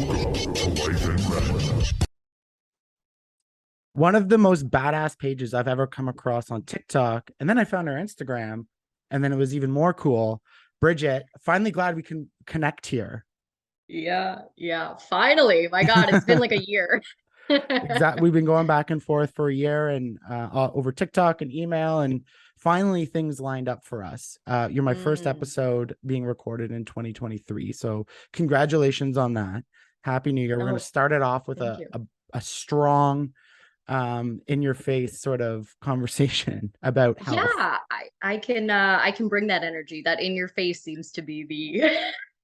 Welcome to Life in Red. One of the most badass pages I've ever come across on TikTok. And then I found her Instagram, and then it was even more cool. Bridget, finally glad we can connect here. Yeah. Finally. My God, it's been like a year. Exactly. We've been going back and forth for a year and over TikTok and email, and finally things lined up for us. You're my first Mm, episode being recorded in 2023. So congratulations on that. Happy New Year. We're going to no, start it off with thank you. a strong in your face sort of conversation about Yeah, health. I can bring that energy. That in your face seems to be the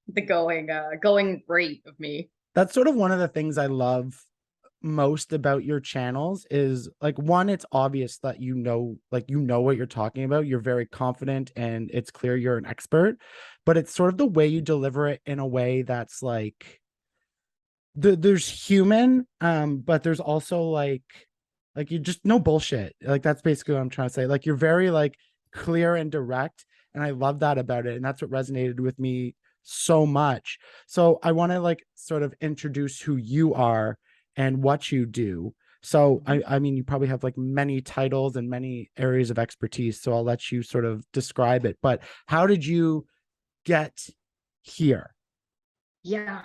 the going rate of me. That's sort of one of the things I love most about your channels is like, one, it's obvious that you know what you're talking about. You're very confident and it's clear you're an expert, but it's sort of the way you deliver it in a way that's like there's human, but there's also like you just no bullshit. Like that's basically what I'm trying to say. Like you're very like clear and direct, and I love that about it, and that's what resonated with me so much. So I want to like sort of introduce who you are and what you do. So Mhm. I mean, you probably have like many titles and many areas of expertise, so I'll let you sort of describe it. But how did you get here? Yeah.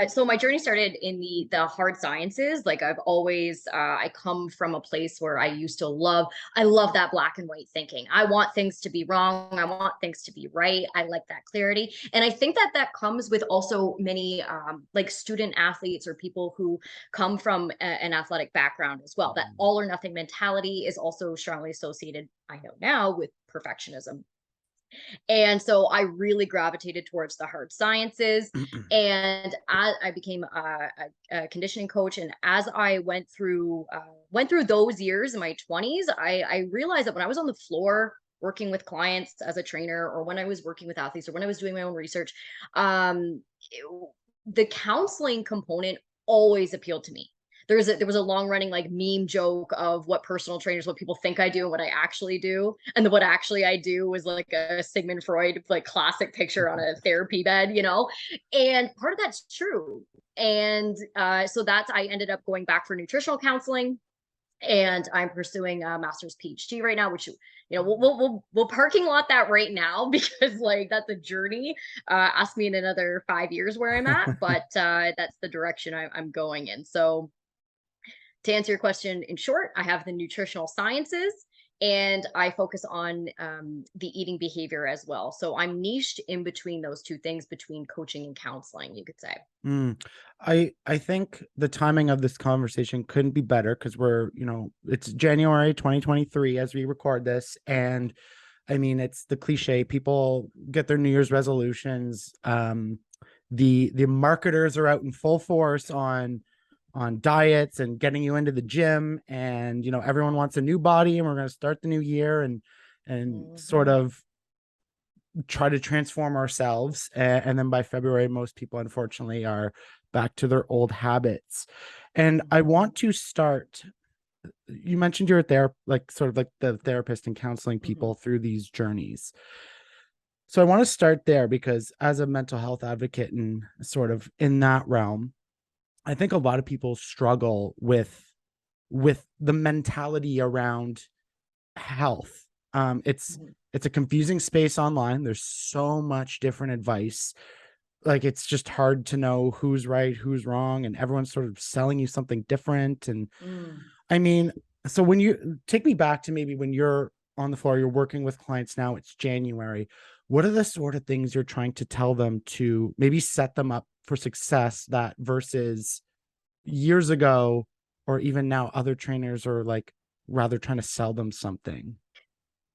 So my journey started in the hard sciences. Like I've always I come from a place where I love that black and white thinking. I want things to be wrong. I want things to be right. I like that clarity. And I think that that comes with also many like student athletes or people who come from an athletic background as well. That all or nothing mentality is also strongly associated, I know now, with perfectionism. And so I really gravitated towards the hard sciences. And I became a conditioning coach. And as I went through those years in my 20s, I realized that when I was on the floor working with clients as a trainer, or when I was working with athletes, or when I was doing my own research, it- the counseling component always appealed to me. There was a long running like meme joke of what personal trainers, what people think I do and what I actually do. And then what actually I do was like a Sigmund Freud like classic picture on a therapy bed, you know? And part of that's true. And so that's I ended up going back for nutritional counseling, and I'm pursuing a master's PhD right now, which we'll parking lot that right now because like that's a journey. Ask me in another 5 years where I'm at, but that's the direction I'm going in. So to answer your question in short, I have the nutritional sciences, and I focus on the eating behavior as well. So I'm niched in between those two things, between coaching and counseling, you could say. Mm. I think the timing of this conversation couldn't be better because it's January 2023 as we record this. And I mean, it's the cliche. People get their New Year's resolutions. The marketers are out in full force on diets and getting you into the gym. And everyone wants a new body, and we're going to start the new year and sort Mhm. of try to transform ourselves, and then by February most people unfortunately are back to their old habits. And I want to start, you mentioned you're there like sort of like the therapist and counseling Mhm. people through these journeys. So I want to start there because as a mental health advocate and sort of in that realm, I think a lot of people struggle with the mentality around health. Mhm. It's a confusing space online. There's so much different advice. Like it's just hard to know who's right, who's wrong, and everyone's sort of selling you something different. And Mm. I mean, so when you take me back to maybe when you're on the floor, you're working with clients now, it's January. What are the sort of things you're trying to tell them to maybe set them up for success that versus years ago or even now other trainers are like rather trying to sell them something?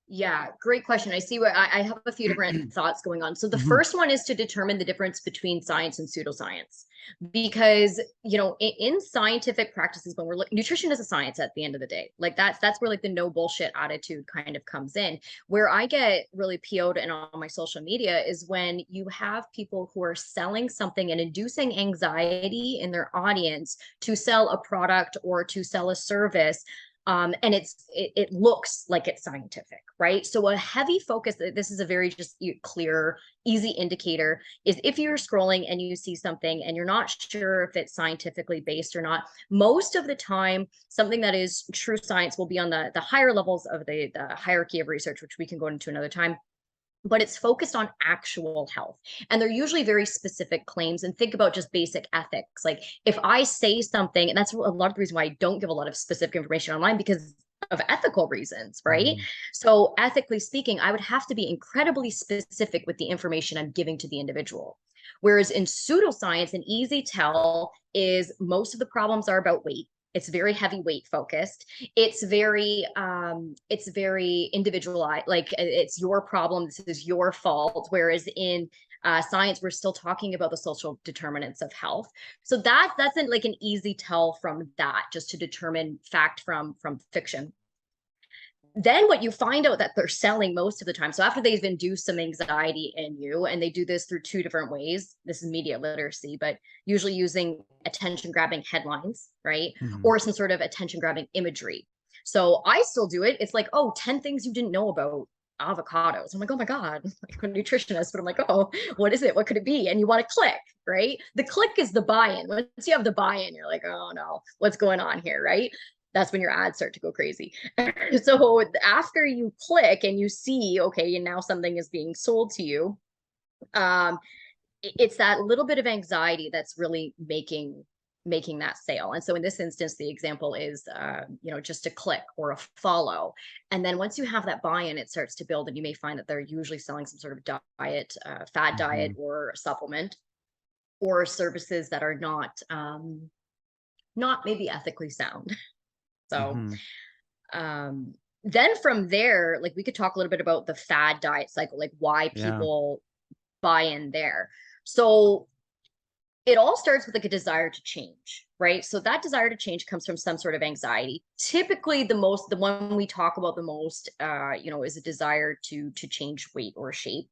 Yeah, great question. I see where I have a few different thoughts going on. So the Mhm. first one is to determine the difference between science and pseudoscience. Because, in scientific practices, when nutrition is a science at the end of the day. Like that's where like the no bullshit attitude kind of comes in. Where I get really PO'd and on my social media is when you have people who are selling something and inducing anxiety in their audience to sell a product or to sell a service, And it looks like it's scientific, right? So a heavy focus, this is a very just clear, easy indicator, is if you're scrolling and you see something and you're not sure if it's scientifically based or not. Most of the time, something that is true science will be on the higher levels of the hierarchy of research, which we can go into another time, but it's focused on actual health. And they're usually very specific claims. And think about just basic ethics. Like if I say something, and that's a lot of the reason why I don't give a lot of specific information online, because of ethical reasons, right? So ethically speaking, I would have to be incredibly specific with the information I'm giving to the individual. Whereas in pseudoscience, an easy tell is most of the problems are about weight. It's very heavy weight focused. It's very individualized, like it's your problem, this is your fault. Whereas in science, we're still talking about the social determinants of health. So that's like an easy tell from that, just to determine fact from fiction. Then what you find out that they're selling most of the time. So after they've induced some anxiety in you, and they do this through two different ways. This is media literacy, but usually using attention grabbing headlines, right? Or some sort of attention grabbing imagery. So I still do it. It's like, oh, 10 things you didn't know about avocados. I'm like, oh my God, I'm like a nutritionist, but I'm like, oh, what is it? What could it be? And you want to click, right? The click is the buy-in. Once you have the buy-in, you're like, oh no, what's going on here, right? That's when your ads start to go crazy. So after you click and you see, okay, and now something is being sold to you, it's that little bit of anxiety that's really making that sale. And so in this instance, the example is, just a click or a follow. And then once you have that buy-in, it starts to build, and you may find that they're usually selling some sort of diet, fad diet or supplement, or services that are not maybe ethically sound. So then from there, like we could talk a little bit about the fad diet cycle, like why people buy in there. So it all starts with like a desire to change, right? So that desire to change comes from some sort of anxiety. Typically the one we talk about the most, is a desire to change weight or shape.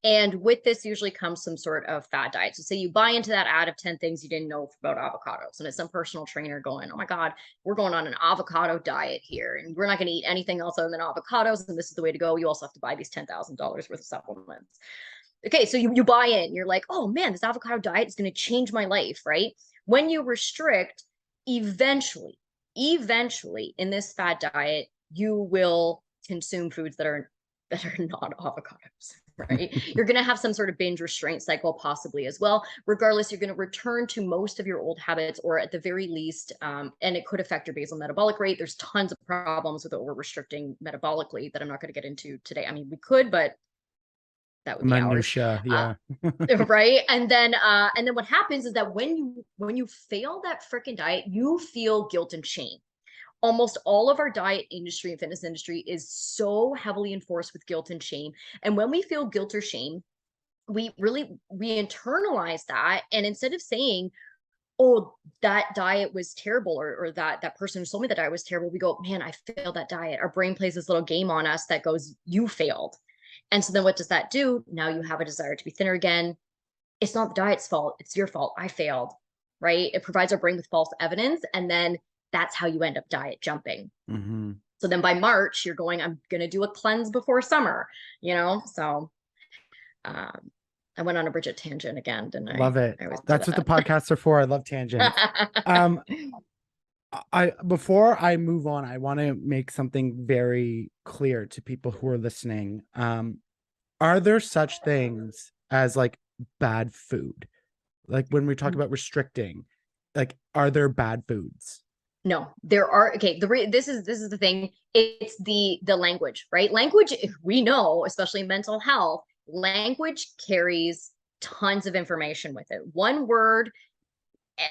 And with this usually comes some sort of fad diet. So say you buy into that ad of 10 things you didn't know about avocados, and it's some personal trainer going, oh my God, we're going on an avocado diet here, and we're not going to eat anything else other than avocados, and this is the way to go. You also have to buy these $10,000 worth of supplements. Okay, so you buy in, you're like, oh man, this avocado diet is going to change my life, right? When you restrict, eventually in this fad diet, you will consume foods that are not avocados, right? You're going to have some sort of binge restraint cycle possibly as well. Regardless, you're going to return to most of your old habits, or at the very least, and it could affect your basal metabolic rate. There's tons of problems with over restricting metabolically that I'm not going to get into today. I mean, we could, but that would be minutia, right. And then what happens is that when you fail that freaking diet, you feel guilt and shame. Almost all of our diet industry and fitness industry is so heavily enforced with guilt and shame. And when we feel guilt or shame, we internalize that. And instead of saying, oh, that diet was terrible, or that person who told me that diet was terrible, we go, man, I failed that diet. Our brain plays this little game on us that goes, you failed. And so then what does that do? Now you have a desire to be thinner again. It's not the diet's fault. It's your fault. I failed, right? It provides our brain with false evidence. And then that's how you end up diet jumping. So then by March, you're going, I'm going to do a cleanse before summer, So I went on a Bridget tangent again, didn't I? Love it. That's what the podcasts are for. I love tangents. Before I move on, I want to make something very clear to people who are listening. Are there such things as like bad food? Like when we talk about restricting, like, are there bad foods? No, there are. Okay, this is the thing. It's the language, right? Language, we know, especially mental health, language carries tons of information with it. One word,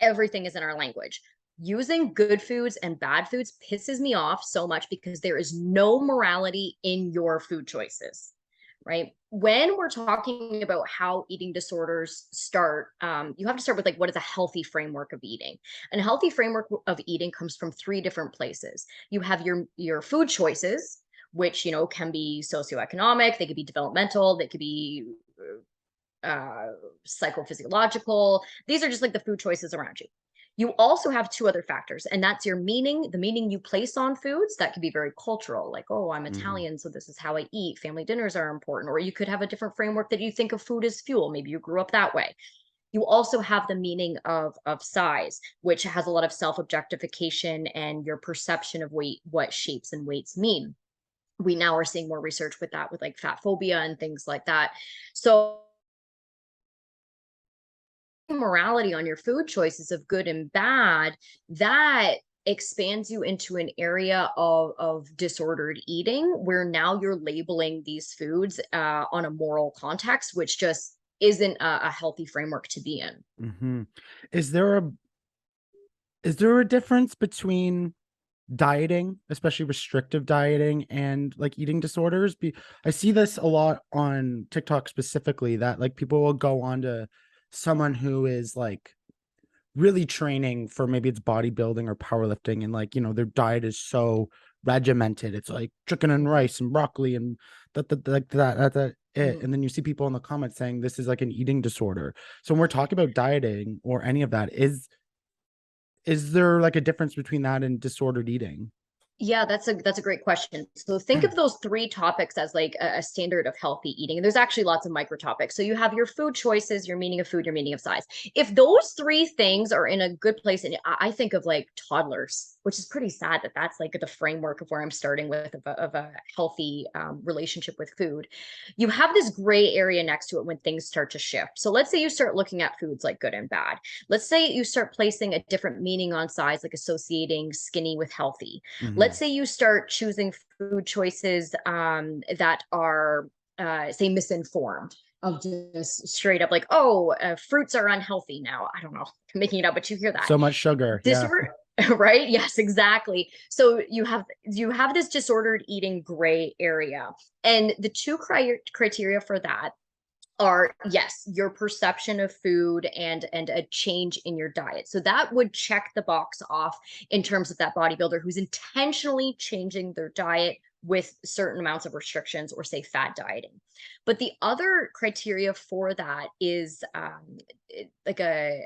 everything is in our language. Using good foods and bad foods pisses me off so much because there is no morality in your food choices, right? When we're talking about how eating disorders start, you have to start with like, what is a healthy framework of eating? And a healthy framework of eating comes from three different places. You have your food choices, which, can be socioeconomic, they could be developmental, they could be psychophysiological. These are just like the food choices around you. You also have two other factors, and that's your meaning, the meaning you place on foods. That could be very cultural, like, oh, I'm Mhm. Italian, so this is how I eat. Family dinners are important. Or you could have a different framework that you think of food as fuel. Maybe you grew up that way. You also have the meaning of size, which has a lot of self-objectification and your perception of weight, what shapes and weights mean. We now are seeing more research with that, with like fat phobia and things like that. So morality on your food choices of good and bad, that expands you into an area of disordered eating, where now you're labeling these foods on a moral context, which just isn't a healthy framework to be in. Mhm. Is there a is there a difference between dieting, especially restrictive dieting, and like eating disorders? I see this a lot on TikTok specifically, that like people will go on to someone who is like really training for, maybe it's bodybuilding or powerlifting, and like, their diet is so regimented. It's like chicken and rice and broccoli and that it. Mhm. And then you see people in the comments saying this is like an eating disorder. So when we're talking about dieting or any of that, is there like a difference between that and disordered eating? Yeah, that's a great question. So think of those three topics as like a standard of healthy eating. And there's actually lots of micro topics. So you have your food choices, your meaning of food, your meaning of size. If those three things are in a good place, and I think of like toddlers, which is pretty sad that that's like the framework of where I'm starting with, of a healthy relationship with food. You have this gray area next to it when things start to shift. So let's say you start looking at foods like good and bad. Let's say you start placing a different meaning on size, like associating skinny with healthy. Let's Mhm. say you start choosing food choices that are, say, misinformed, of just straight up like, oh, fruits are unhealthy now. I don't know, I'm making it up, but you hear that So much sugar. Yeah. disorder. Right, yes, exactly. So you have this disordered eating gray area, and the two criteria for that are, yes, your perception of food and a change in your diet. So that would check the box off in terms of that bodybuilder who's intentionally changing their diet with certain amounts of restrictions, or say fad dieting. But the other criteria for that is like a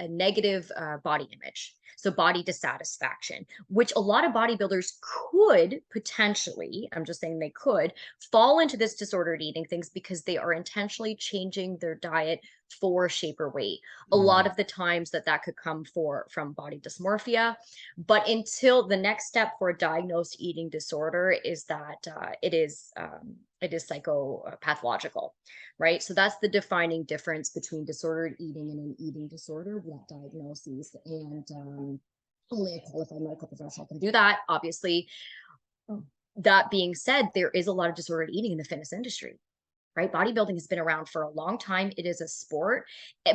negative body image. So body dissatisfaction, which a lot of bodybuilders could potentially, I'm just saying they could, fall into this disordered eating things because they are intentionally changing their diet for shape or weight. A lot Mm. of the times that could come from body dysmorphia, but until the next step for a diagnosed eating disorder is that it is psychopathological, right? So that's the defining difference between disordered eating and an eating disorder, that diagnosis. And only a qualified medical professional can do that, obviously. That being said, there is a lot of disordered eating in the fitness industry, right? Bodybuilding has been around for a long time. It is a sport,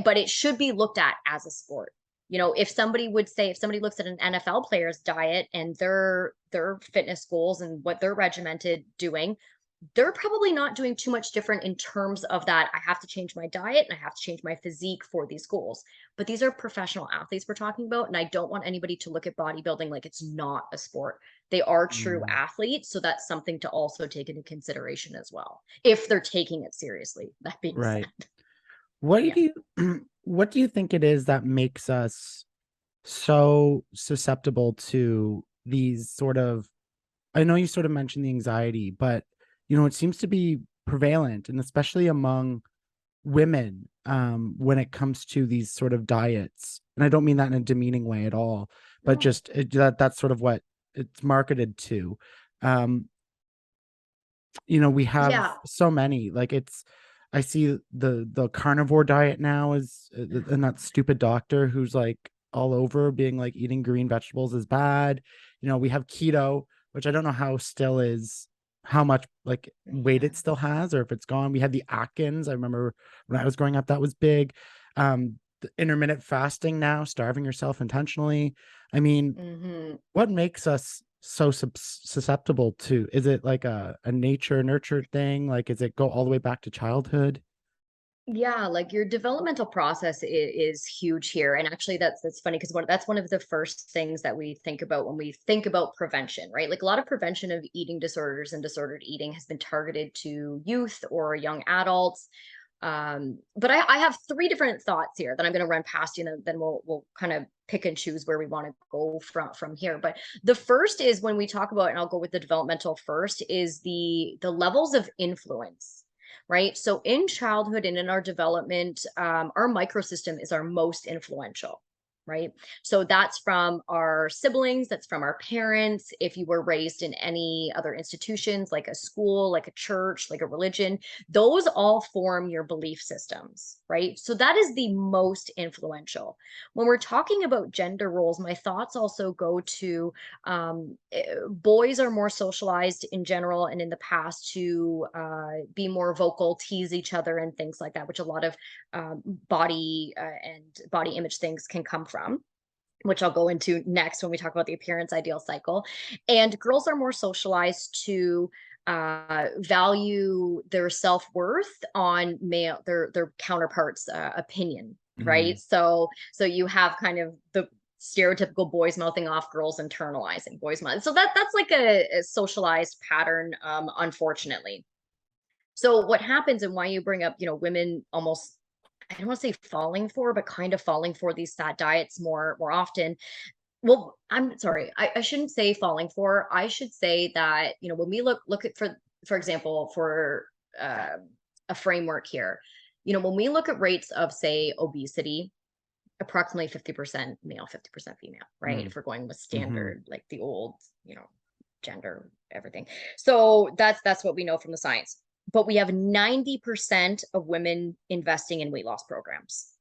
but it should be looked at as a sport. If somebody would say, if somebody looks at an NFL player's diet and their fitness goals and what they're regimented doing, they're probably not doing too much different in terms of that. I have to change my diet and I have to change my physique for these goals. But these are professional athletes we're talking about. And I don't want anybody to look at bodybuilding like it's not a sport. They are true Mm. athletes. So that's something to also take into consideration as well, if they're taking it seriously. That being said, Right. What yeah. do you what do you think it is that makes us so susceptible to these sort of, I know you sort of mentioned the anxiety, but it seems to be prevalent, and especially among women, when it comes to these sort of diets. And I don't mean that in a demeaning way at all, but No. just that's sort of what it's marketed to. Um, we have Yeah. so many, like, I see the carnivore diet now is, and that stupid doctor who's like all over being like eating green vegetables is bad. We have keto, which I don't know how still is, how much like weight Yeah. it still has, or if it's gone. We had the Atkins. I remember when I was growing up, that was big. The intermittent fasting now, starving yourself intentionally. I mean, Hmm. what makes us so susceptible to, is it like a nature nurture thing? Like, is it go all the way back to childhood? Yeah, like your developmental process is huge here. And actually that's funny, because that's one of the first things that we think about when we think about prevention, right? Like a lot of prevention of eating disorders and disordered eating has been targeted to youth or young adults. But I have three different thoughts here that I'm going to run past you, and then we'll kind of pick and choose where we want to go from here. But the first is when we talk about, and I'll go with the developmental first, is the levels of influence, right? So in childhood and in our development, our microsystem is our most influential. Right. So that's from our siblings, that's from our parents. If you were raised in any other institutions, like a school, like a church, like a religion, those all form your belief systems, right? So that is the most influential. When we're talking about gender roles, my thoughts also go to boys are more socialized in general and in the past to be more vocal, tease each other, and things like that, which a lot of body and body image things can come from, which I'll go into next when we talk about the appearance ideal cycle. And girls are more socialized to value their self-worth on their counterparts opinion, right? So you have kind of the stereotypical boys mouthing off, girls internalizing boys mouth. So that's like a socialized pattern, unfortunately. So what happens, and why you bring up, women almost, I don't want to say falling for, but kind of falling for these fat diets more often. Well, I'm sorry, I shouldn't say falling for. I should say that, when we look at, for example, for a framework here, when we look at rates of, say, obesity, approximately 50% male, 50% female, right? If we're going with standard, like the old, gender, everything. So that's what we know from the science. But we have 90% of women investing in weight loss programs,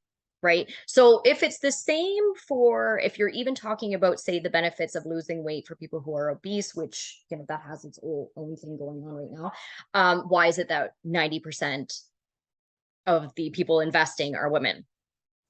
right? So if it's the same if you're even talking about, say, the benefits of losing weight for people who are obese, which, that has its own thing going on right now. Why is it that 90% of the people investing are women?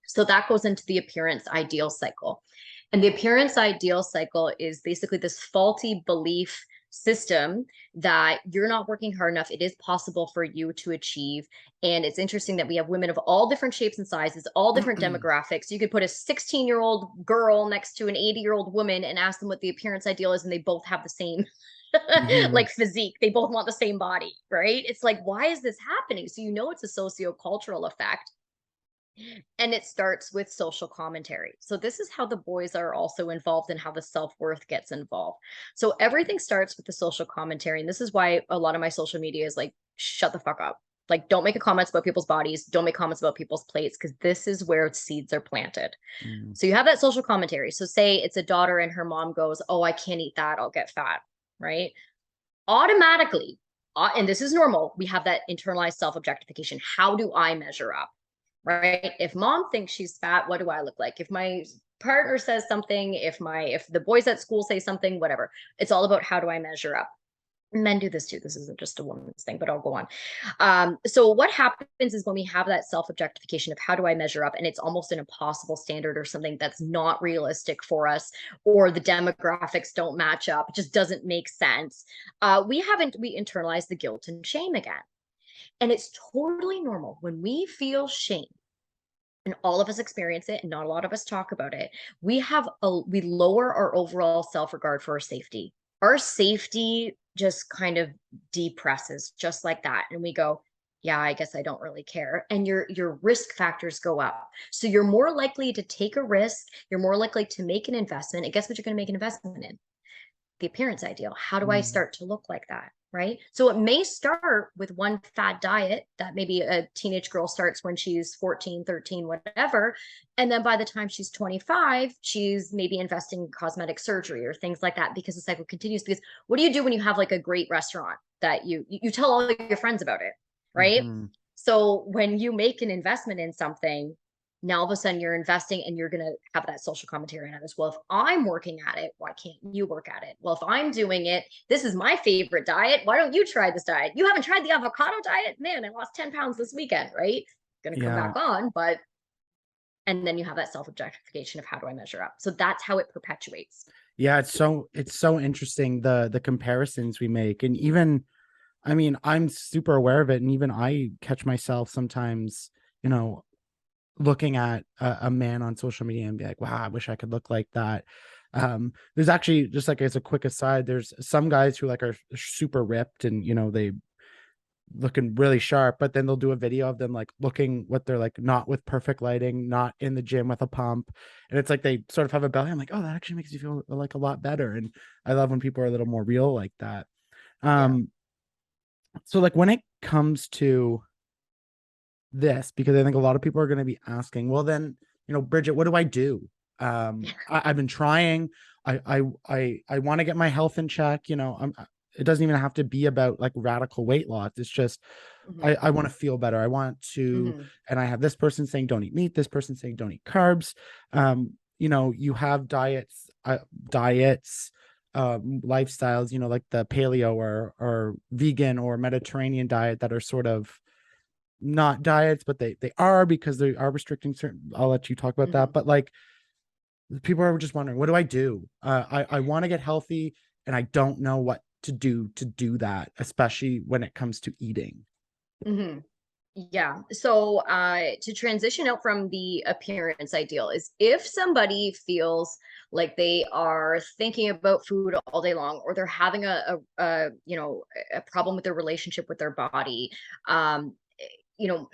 So that goes into the appearance ideal cycle. And the appearance ideal cycle is basically this faulty belief system that you're not working hard enough. It is possible for you to achieve. And it's interesting that we have women of all different shapes and sizes, all different demographics. You could put a 16-year-old girl next to an 80-year-old woman and ask them what the appearance ideal is, and they both have the same like physique. They both want the same body, right? It's like, why is this happening? So it's a sociocultural effect. And it starts with social commentary. So this is how the boys are also involved and how the self-worth gets involved. So everything starts with the social commentary. And this is why a lot of my social media is like, shut the fuck up. Like, don't make comments about people's bodies. Don't make comments about people's plates, because this is where seeds are planted. So you have that social commentary. So say it's a daughter and her mom goes, oh, I can't eat that, I'll get fat, right? Automatically, and this is normal, we have that internalized self-objectification. How do I measure up? Right? If mom thinks she's fat, what do I look like? If my partner says something, if the boys at school say something, whatever, it's all about how do I measure up. Men do this too. This isn't just a woman's thing, but I'll go on. So what happens is when we have that self-objectification of how do I measure up, and it's almost an impossible standard or something that's not realistic for us, or the demographics don't match up, it just doesn't make sense. We internalize the guilt and shame again. And it's totally normal when we feel shame, and all of us experience it and not a lot of us talk about it. We lower our overall self-regard for our safety. Our safety just kind of depresses just like that. And we go, yeah, I guess I don't really care. And your risk factors go up. So you're more likely to take a risk. You're more likely to make an investment. And guess what you're going to make an investment in? The appearance ideal. How do I start to look like that? Right? So it may start with one fad diet that maybe a teenage girl starts when she's 14, 13, whatever. And then by the time she's 25, she's maybe investing in cosmetic surgery or things like that, because the cycle continues. Because what do you do when you have like a great restaurant that you tell all your friends about it, right? So when you make an investment in something, now all of a sudden you're investing and you're going to have that social commentary on this. Well, if I'm working at it, why can't you work at it? Well, if I'm doing it, this is my favorite diet. Why don't you try this diet? You haven't tried the avocado diet? Man, I lost 10 pounds this weekend, right? Going to come back on, and then you have that self-objectification of how do I measure up? So that's how it perpetuates. Yeah, it's so interesting, the comparisons we make. And even, I mean, I'm super aware of it. And even I catch myself sometimes, looking at a man on social media and be like, wow, I wish I could look like that. There's actually, just like as a quick aside, there's some guys who like are super ripped and, looking really sharp, but then they'll do a video of them like looking what they're like, not with perfect lighting, not in the gym with a pump. And it's like they sort of have a belly. I'm like, oh, that actually makes you feel like a lot better. And I love when people are a little more real like that. Yeah. So like when it comes to this, because I think a lot of people are going to be asking, well, then, Bridget, what do I do? I've been trying. I want to get my health in check. It doesn't even have to be about like radical weight loss. It's just I want to feel better. I want to, and I have this person saying don't eat meat, this person saying don't eat carbs. You have diets, lifestyles, like the paleo or vegan or Mediterranean diet that are sort of not diets, but they are, because they are restricting certain. I'll let you talk about that. But like, people are just wondering, what do I do? I want to get healthy, and I don't know what to do that, especially when it comes to eating. Yeah. So to transition out from the appearance ideal is if somebody feels like they are thinking about food all day long, or they're having a problem with their relationship with their body, you know,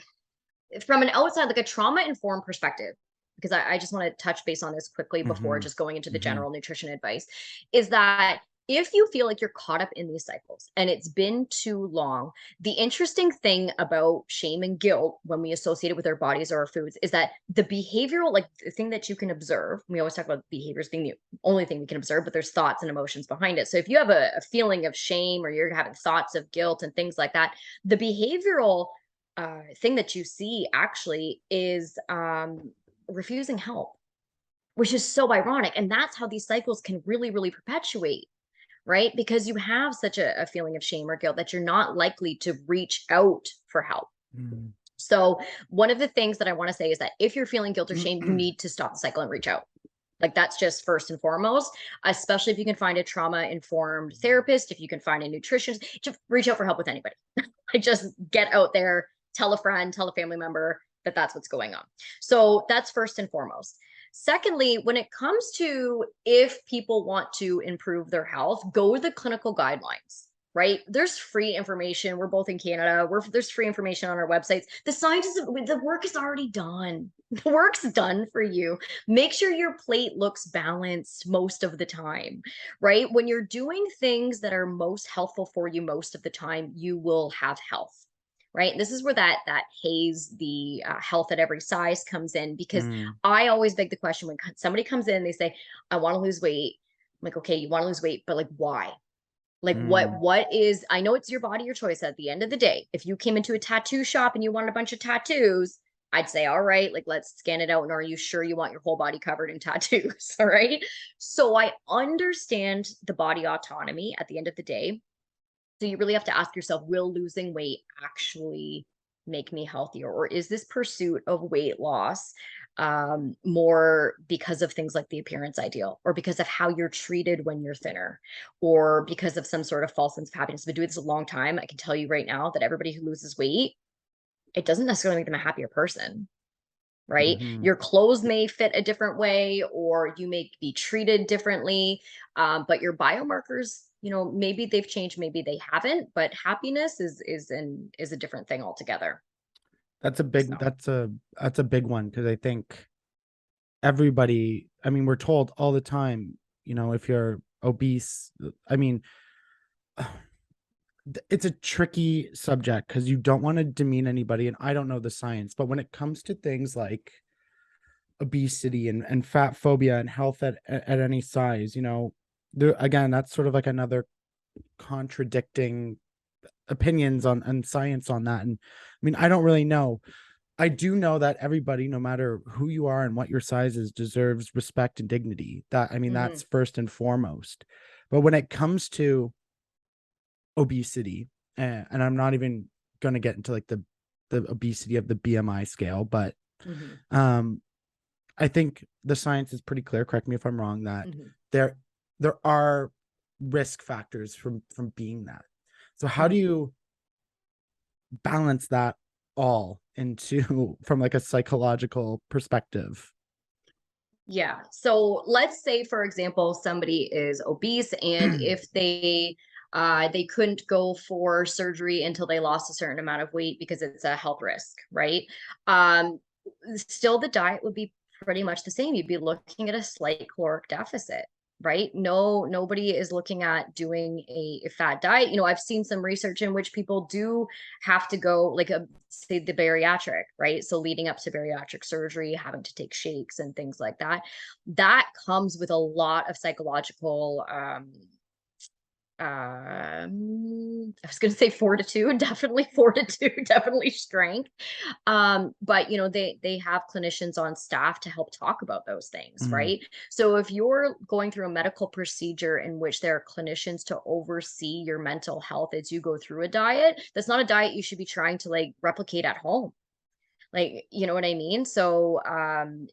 from an outside, like a trauma informed perspective, because I just want to touch base on this quickly before just going into the general nutrition advice, is that if you feel like you're caught up in these cycles and it's been too long, the interesting thing about shame and guilt when we associate it with our bodies or our foods is that the behavioral, like the thing that you can observe, we always talk about behaviors being the only thing we can observe, but there's thoughts and emotions behind it. So if you have a feeling of shame, or you're having thoughts of guilt and things like that, the behavioral thing that you see actually is refusing help, which is so ironic. And that's how these cycles can really, really perpetuate, right? Because you have such a feeling of shame or guilt that you're not likely to reach out for help. So one of the things that I want to say is that if you're feeling guilt or shame, you need to stop the cycle and reach out. Like, that's just first and foremost, especially if you can find a trauma informed therapist, if you can find a nutritionist, just reach out for help with anybody. Like, just get out there, tell a friend, tell a family member that that's what's going on. So that's first and foremost. Secondly, when it comes to if people want to improve their health, go with the clinical guidelines, right? There's free information. We're both in Canada. There's free information on our websites. The work is already done. The work's done for you. Make sure your plate looks balanced most of the time, right? When you're doing things that are most helpful for you most of the time, you will have health. Right. This is where that haze, the health at every size comes in, because I always beg the question when somebody comes in, they say, I want to lose weight. I'm like, okay, you want to lose weight, but like, why? Like, what is, I know it's your body, your choice at the end of the day. If you came into a tattoo shop and you wanted a bunch of tattoos, I'd say, all right, like, let's scan it out. And are you sure you want your whole body covered in tattoos? All right. So I understand the body autonomy at the end of the day. So you really have to ask yourself, will losing weight actually make me healthier? Or is this pursuit of weight loss more because of things like the appearance ideal, or because of how you're treated when you're thinner, or because of some sort of false sense of happiness? I've been doing this a long time. I can tell you right now that everybody who loses weight, it doesn't necessarily make them a happier person, right? Your clothes may fit a different way, or you may be treated differently, but your biomarkers, maybe they've changed, maybe they haven't, but happiness is a different thing altogether. That's a big one, because I think everybody, I mean, we're told all the time, if you're obese, I mean, it's a tricky subject because you don't want to demean anybody, and I don't know the science, but when it comes to things like obesity and fat phobia and health at any size, there again, that's sort of like another contradicting opinions on science on that. And I mean, I don't really know. I do know that everybody, no matter who you are and what your size is, deserves respect and dignity. That, I mean, that's first and foremost. But when it comes to obesity, and I'm not even going to get into like the obesity of the BMI scale, but I think the science is pretty clear, correct me if I'm wrong, that there are risk factors from being that. So how do you balance that all into from like a psychological perspective? Yeah. So let's say, for example, somebody is obese, and if they They couldn't go for surgery until they lost a certain amount of weight because it's a health risk, right? Still the diet would be pretty much the same. You'd be looking at a slight caloric deficit, right? Nobody is looking at doing a fat diet. I've seen some research in which people do have to go like say the bariatric, right? So leading up to bariatric surgery, having to take shakes and things like that. That comes with a lot of psychological I was going to say fortitude, definitely fortitude, definitely strength. But they have clinicians on staff to help talk about those things, right? So if you're going through a medical procedure in which there are clinicians to oversee your mental health as you go through a diet, that's not a diet you should be trying to like replicate at home. Like, you know what I mean? So,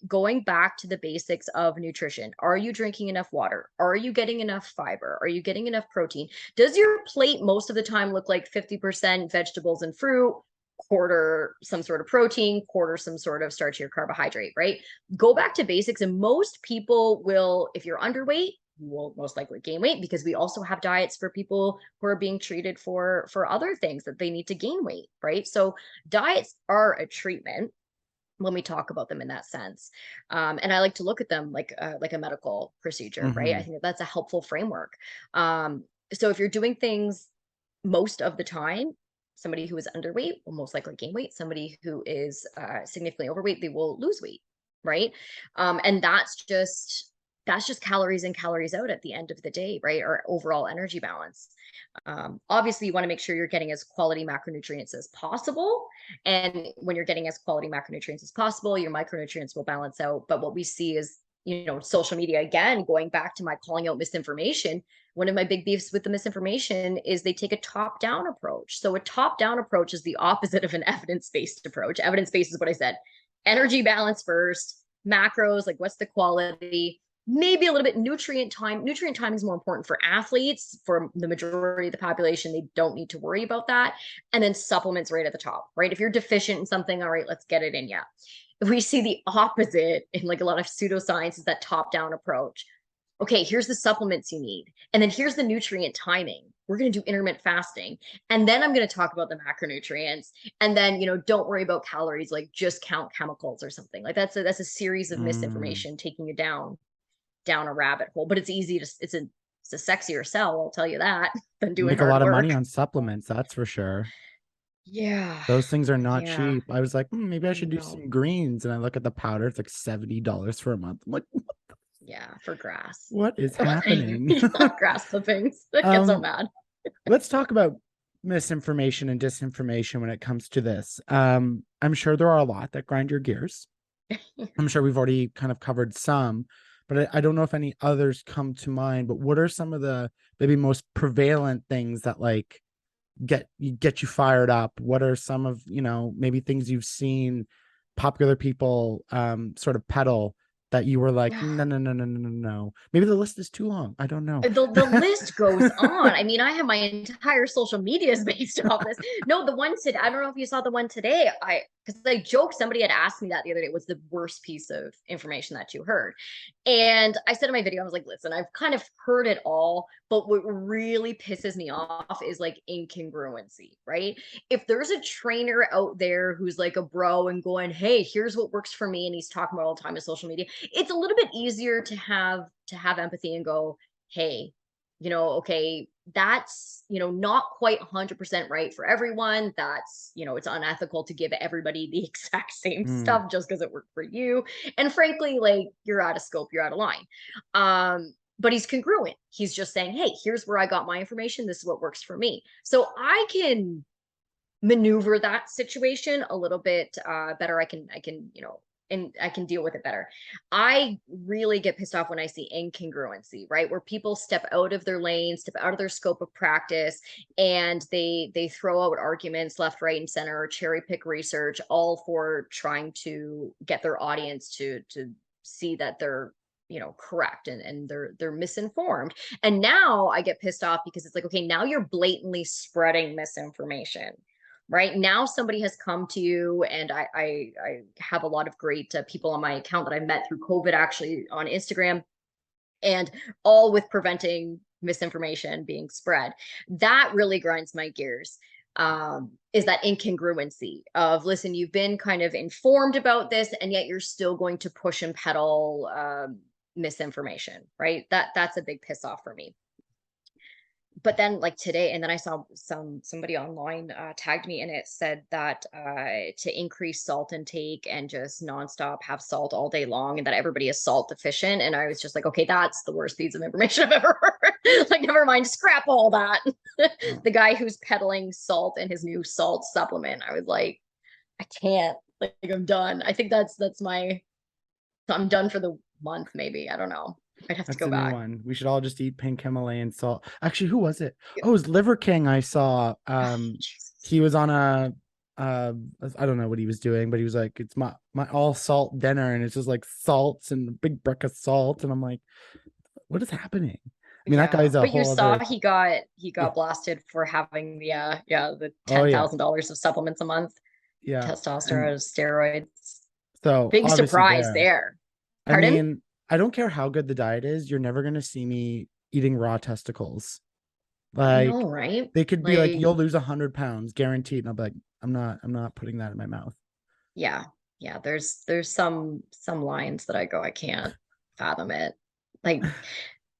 going back to the basics of nutrition, are you drinking enough water? Are you getting enough fiber? Are you getting enough protein? Does your plate most of the time look like 50% vegetables and fruit, quarter some sort of protein, quarter some sort of starchy or carbohydrate, right? Go back to basics. And most people will, if you're underweight, you will most likely gain weight, because we also have diets for people who are being treated for other things that they need to gain weight, right? So diets are a treatment when we talk about them in that sense. And I like to look at them like a medical procedure, right? I think that that's a helpful framework. So if you're doing things most of the time, somebody who is underweight will most likely gain weight. Somebody who is significantly overweight, they will lose weight, right? And that's just calories in, calories out at the end of the day, right? Or overall energy balance. Obviously, you want to make sure you're getting as quality macronutrients as possible. And when you're getting as quality macronutrients as possible, your micronutrients will balance out. But what we see is, social media, again, going back to my calling out misinformation, one of my big beefs with the misinformation is they take a top-down approach. So a top-down approach is the opposite of an evidence-based approach. Evidence-based is what I said. Energy balance first, macros, like what's the quality, maybe a little bit nutrient time. Nutrient timing is more important for athletes. For the majority of the population, they don't need to worry about that. And then supplements right at the top, right? If you're deficient in something, all right, let's get it in. Yeah. If we see the opposite in like a lot of pseudoscience, is that top-down approach. Okay, here's the supplements you need. And then here's the nutrient timing. We're going to do intermittent fasting. And then I'm going to talk about the macronutrients. And then, don't worry about calories, like just count chemicals or something. Like that's a series of misinformation taking you down a rabbit hole. But it's easy to it's a sexier sell, I'll tell you that, than doing Make a hard lot of work. money on supplements, that's for sure. Yeah. Those things are not Yeah. cheap. I was like, maybe I should do No. some greens. And I look at the powder, it's like $70 for a month. I'm like, Yeah, for grass. what is happening? Grass clippings. I get so mad. Let's talk about misinformation and disinformation when it comes to this. I'm sure there are a lot that grind your gears. I'm sure we've already kind of covered some, but I don't know if any others come to mind. But what are some of the maybe most prevalent things that like get you fired up? What are some of, maybe things you've seen popular people sort of peddle that you were like, no. Maybe the list is too long. I don't know. The list goes on. I mean, I have my entire social media is based off this. No, the one today, I don't know if you saw the one today. Because I joked, somebody had asked me that the other day, what's the worst piece of information that you heard? And I said in my video, I was like, listen, I've kind of heard it all, but what really pisses me off is like incongruency, right? If there's a trainer out there who's like a bro and going, hey, here's what works for me, and he's talking about all the time in social media, it's a little bit easier to have empathy and go, hey, okay, that's, not quite 100% right for everyone. That's, it's unethical to give everybody the exact same stuff just because it worked for you. And frankly, like, you're out of scope, you're out of line. But he's congruent. He's just saying, hey, here's where I got my information. This is what works for me. So I can maneuver that situation a little bit better. I can, and I can deal with it better. I really get pissed off when I see incongruency, right? Where people step out of their lane, step out of their scope of practice, and they throw out arguments left, right, and center, or cherry pick research, all for trying to get their audience to see that they're correct and they're misinformed. And now I get pissed off because it's like, okay, now you're blatantly spreading misinformation. Right now, somebody has come to you, and I have a lot of great people on my account that I met through COVID, actually on Instagram, and all with preventing misinformation being spread. That really grinds my gears. Is that incongruency of, listen, you've been kind of informed about this, and yet you're still going to push and peddle misinformation, right? That's a big piss off for me. But then like today, and then I saw somebody online tagged me, and it said that to increase salt intake and just nonstop have salt all day long, and that everybody is salt deficient. And I was just like, okay, that's the worst piece of information I've ever heard. Like, never mind, scrap all that. The guy who's peddling salt and his new salt supplement, I was like, I can't, like, I'm done. I think that's I'm done for the month, maybe. I don't know. I'd have to That's go a back. new one. We should all just eat pink Himalayan salt. Actually, who was it? Oh, it was Liver King. I saw. Jesus. He was on a. I don't know what he was doing, but he was like, "It's my all salt dinner," and it's just like salts and a big brick of salt, and I'm like, "What is happening?" I mean, that Yeah, guy's a but you whole saw other. he got Yeah. blasted for having the Oh yeah, $10,000 of supplements a month, yeah, and testosterone, steroids. so Big obviously surprise there. there. I Pardon? mean, I don't care how good the diet is. You're never gonna see me eating raw testicles. I Like, know, right? they could be like, Like, you'll lose 100 pounds guaranteed, and I'll be like, I'm not putting that in my mouth. yeah, yeah. There's some lines that I go, I can't fathom it. Like,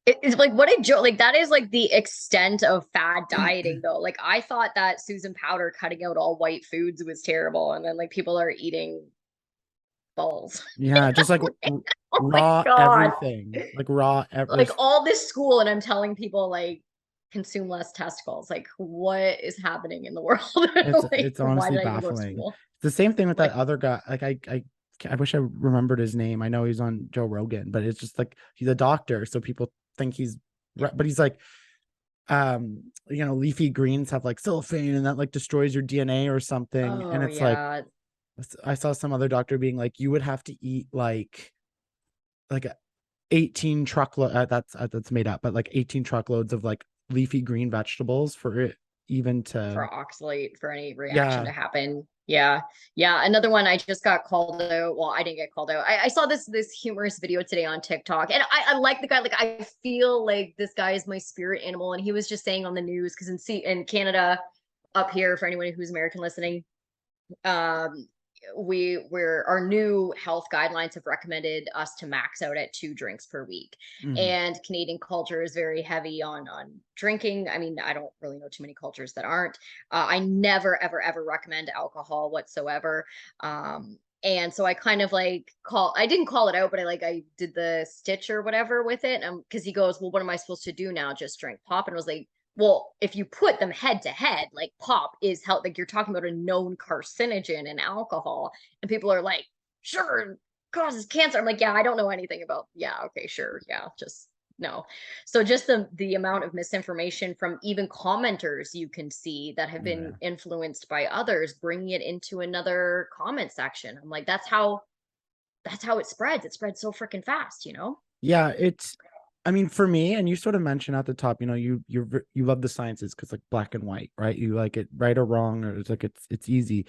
it's like, what a joke. Like, that is like the extent of fad dieting, though. Like, I thought that Susan Powder cutting out all white foods was terrible, and then like people are eating balls. Yeah, just like Oh my raw God. everything, like raw. Like, There's all this school, and I'm telling people like consume less testicles. Like, what is happening in the world? Like, it's why honestly did I even go to baffling. school? It's the same thing with that Like, other guy. Like I wish I remembered his name. I know he's on Joe Rogan, but it's just like he's a doctor, so people think he's but he's like leafy greens have like cellophane and that like destroys your DNA or something. And oh it's like yeah. I saw some other doctor being like, you would have to eat like a 18 truckload that's made up, but like 18 truckloads of like leafy green vegetables for it even to For oxalate, for any reaction yeah. to happen. Yeah. Yeah. Another one, I just got called out. Well, I didn't get called out. I saw this humorous video today on TikTok, and I like the guy. Like, I feel like this guy is my spirit animal. And he was just saying on the news, because in Canada, up here, for anyone who's American listening, um we're our new health guidelines have recommended us to max out at 2 drinks per week. Mhm. And Canadian culture is very heavy on drinking. I mean, I don't really know too many cultures that aren't. I never ever recommend alcohol whatsoever. And so I kind of like I didn't call it out, but I did the stitch or whatever with it. Because he goes, well, what am I supposed to do now, just drink pop? And I was like, well, if you put them head to head, like, pop is health, like, you're talking about a known carcinogen in alcohol, and people are like, sugar causes cancer. I'm like, yeah, I don't know anything about, yeah, okay, sure, yeah, just no. So just the amount of misinformation from even commenters you can see that have Yeah. been influenced by others, bringing it into another comment section. I'm like, that's how it spreads. It spreads so freaking fast, you know? Yeah, I mean, for me, and you sort of mentioned at the top, you love the sciences because like black and white, right? You like it right or wrong, or it's like it's easy.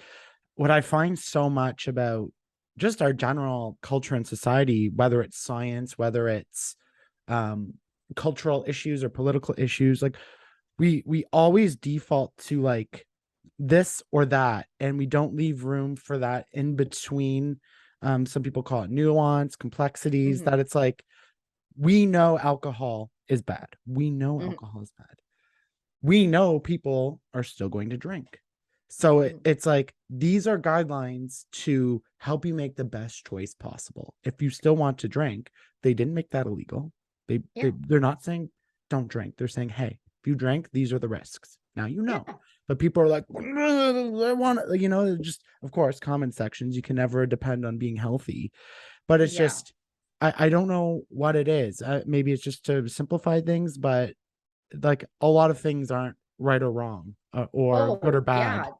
What I find so much about just our general culture and society, whether it's science, whether it's um cultural issues or political issues, like we always default to like this or that, and we don't leave room for that in between. Some people call it nuance, complexities, Hmm. that it's like, we know alcohol is bad. We know Hmm. alcohol is bad. We know people are still going to drink. So Hmm. it's like, these are guidelines to help you make the best choice possible. If you still want to drink, they didn't make that illegal. Yeah. They're not saying don't drink. They're saying, hey, if you drink, these are the risks. Now you know. Yeah. But people are like, I want to, just, of course, comment sections. You can never depend on being healthy, but it's Yeah. just, I don't know what it is. Maybe it's just to simplify things, but like a lot of things aren't right or wrong, or good or Oh, bad, yeah,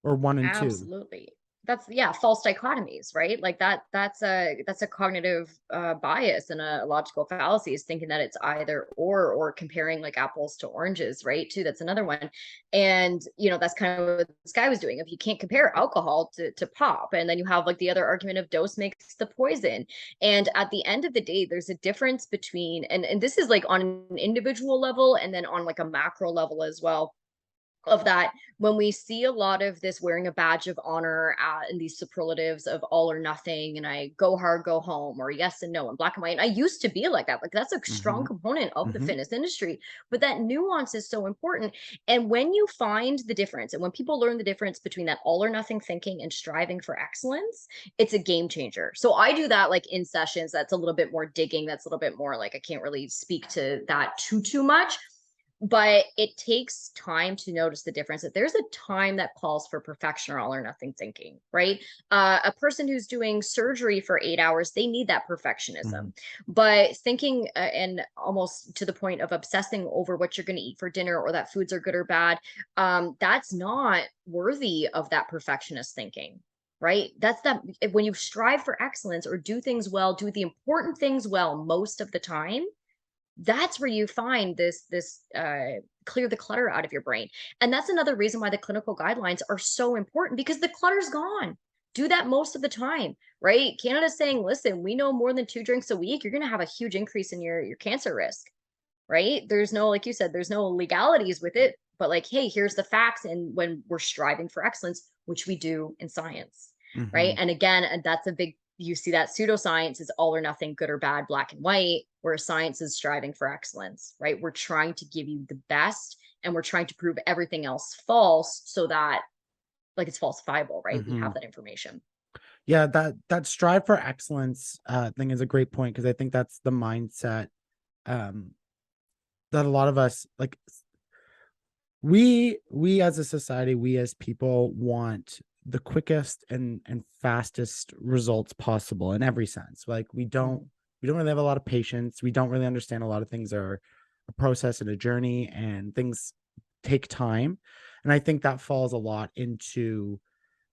or one and two. absolutely. that's yeah, false dichotomies, right? Like that's a cognitive bias and a logical fallacy, is thinking that it's either or comparing like apples to oranges, right? Too, that's another one. And that's kind of what this guy was doing. If you can't compare alcohol to pop, and then you have like the other argument of dose makes the poison. And at the end of the day, there's a difference between, and this is like on an individual level and then on like a macro level as well, of that, when we see a lot of this wearing a badge of honor and these superlatives of all or nothing, and I go hard, go home, or yes and no, and black and white. And I used to be like that. Like that's a strong Mm-hmm. component of the Mm-hmm. fitness industry, but that nuance is so important. And when you find the difference, and when people learn the difference between that all or nothing thinking and striving for excellence, it's a game changer. So I do that like in sessions. That's a little bit more digging. That's a little bit more like, I can't really speak to that too much, but it takes time to notice the difference, that there's a time that calls for perfection or all or nothing thinking, right? A person who's doing surgery for 8 hours, they need that Mm-hmm. perfectionism. But thinking and almost to the point of obsessing over what you're going to eat for dinner, or that foods are good or bad, that's not worthy of that perfectionist thinking. Right. That's that, when you strive for excellence or do things well, do the important things well most of the time, that's where you find this clear the clutter out of your brain. And that's another reason why the clinical guidelines are so important, because the clutter's gone. Do that most of the time, right? Canada's saying, listen, we know more than 2 drinks a week, you're going to have a huge increase in your cancer risk, right? There's no, like you said, there's no legalities with it, but like, hey, here's the facts. And when we're striving for excellence, which we do in science, right? Mm-hmm. And again, and that's a big, you see that pseudoscience is all or nothing, good or bad, black and white, where science is striving for excellence, right? We're trying to give you the best, and we're trying to prove everything else false, so that like it's falsifiable, right? We Mm-hmm. have that information. Yeah, that strive for excellence thing is a great point, because I think that's the mindset um that a lot of us, like, we as a society, we as people want the quickest and fastest results possible in every sense. Like Mhm. we don't really have a lot of patience. We don't really understand a lot of things are a process and a journey, and things take time. And I think that falls a lot into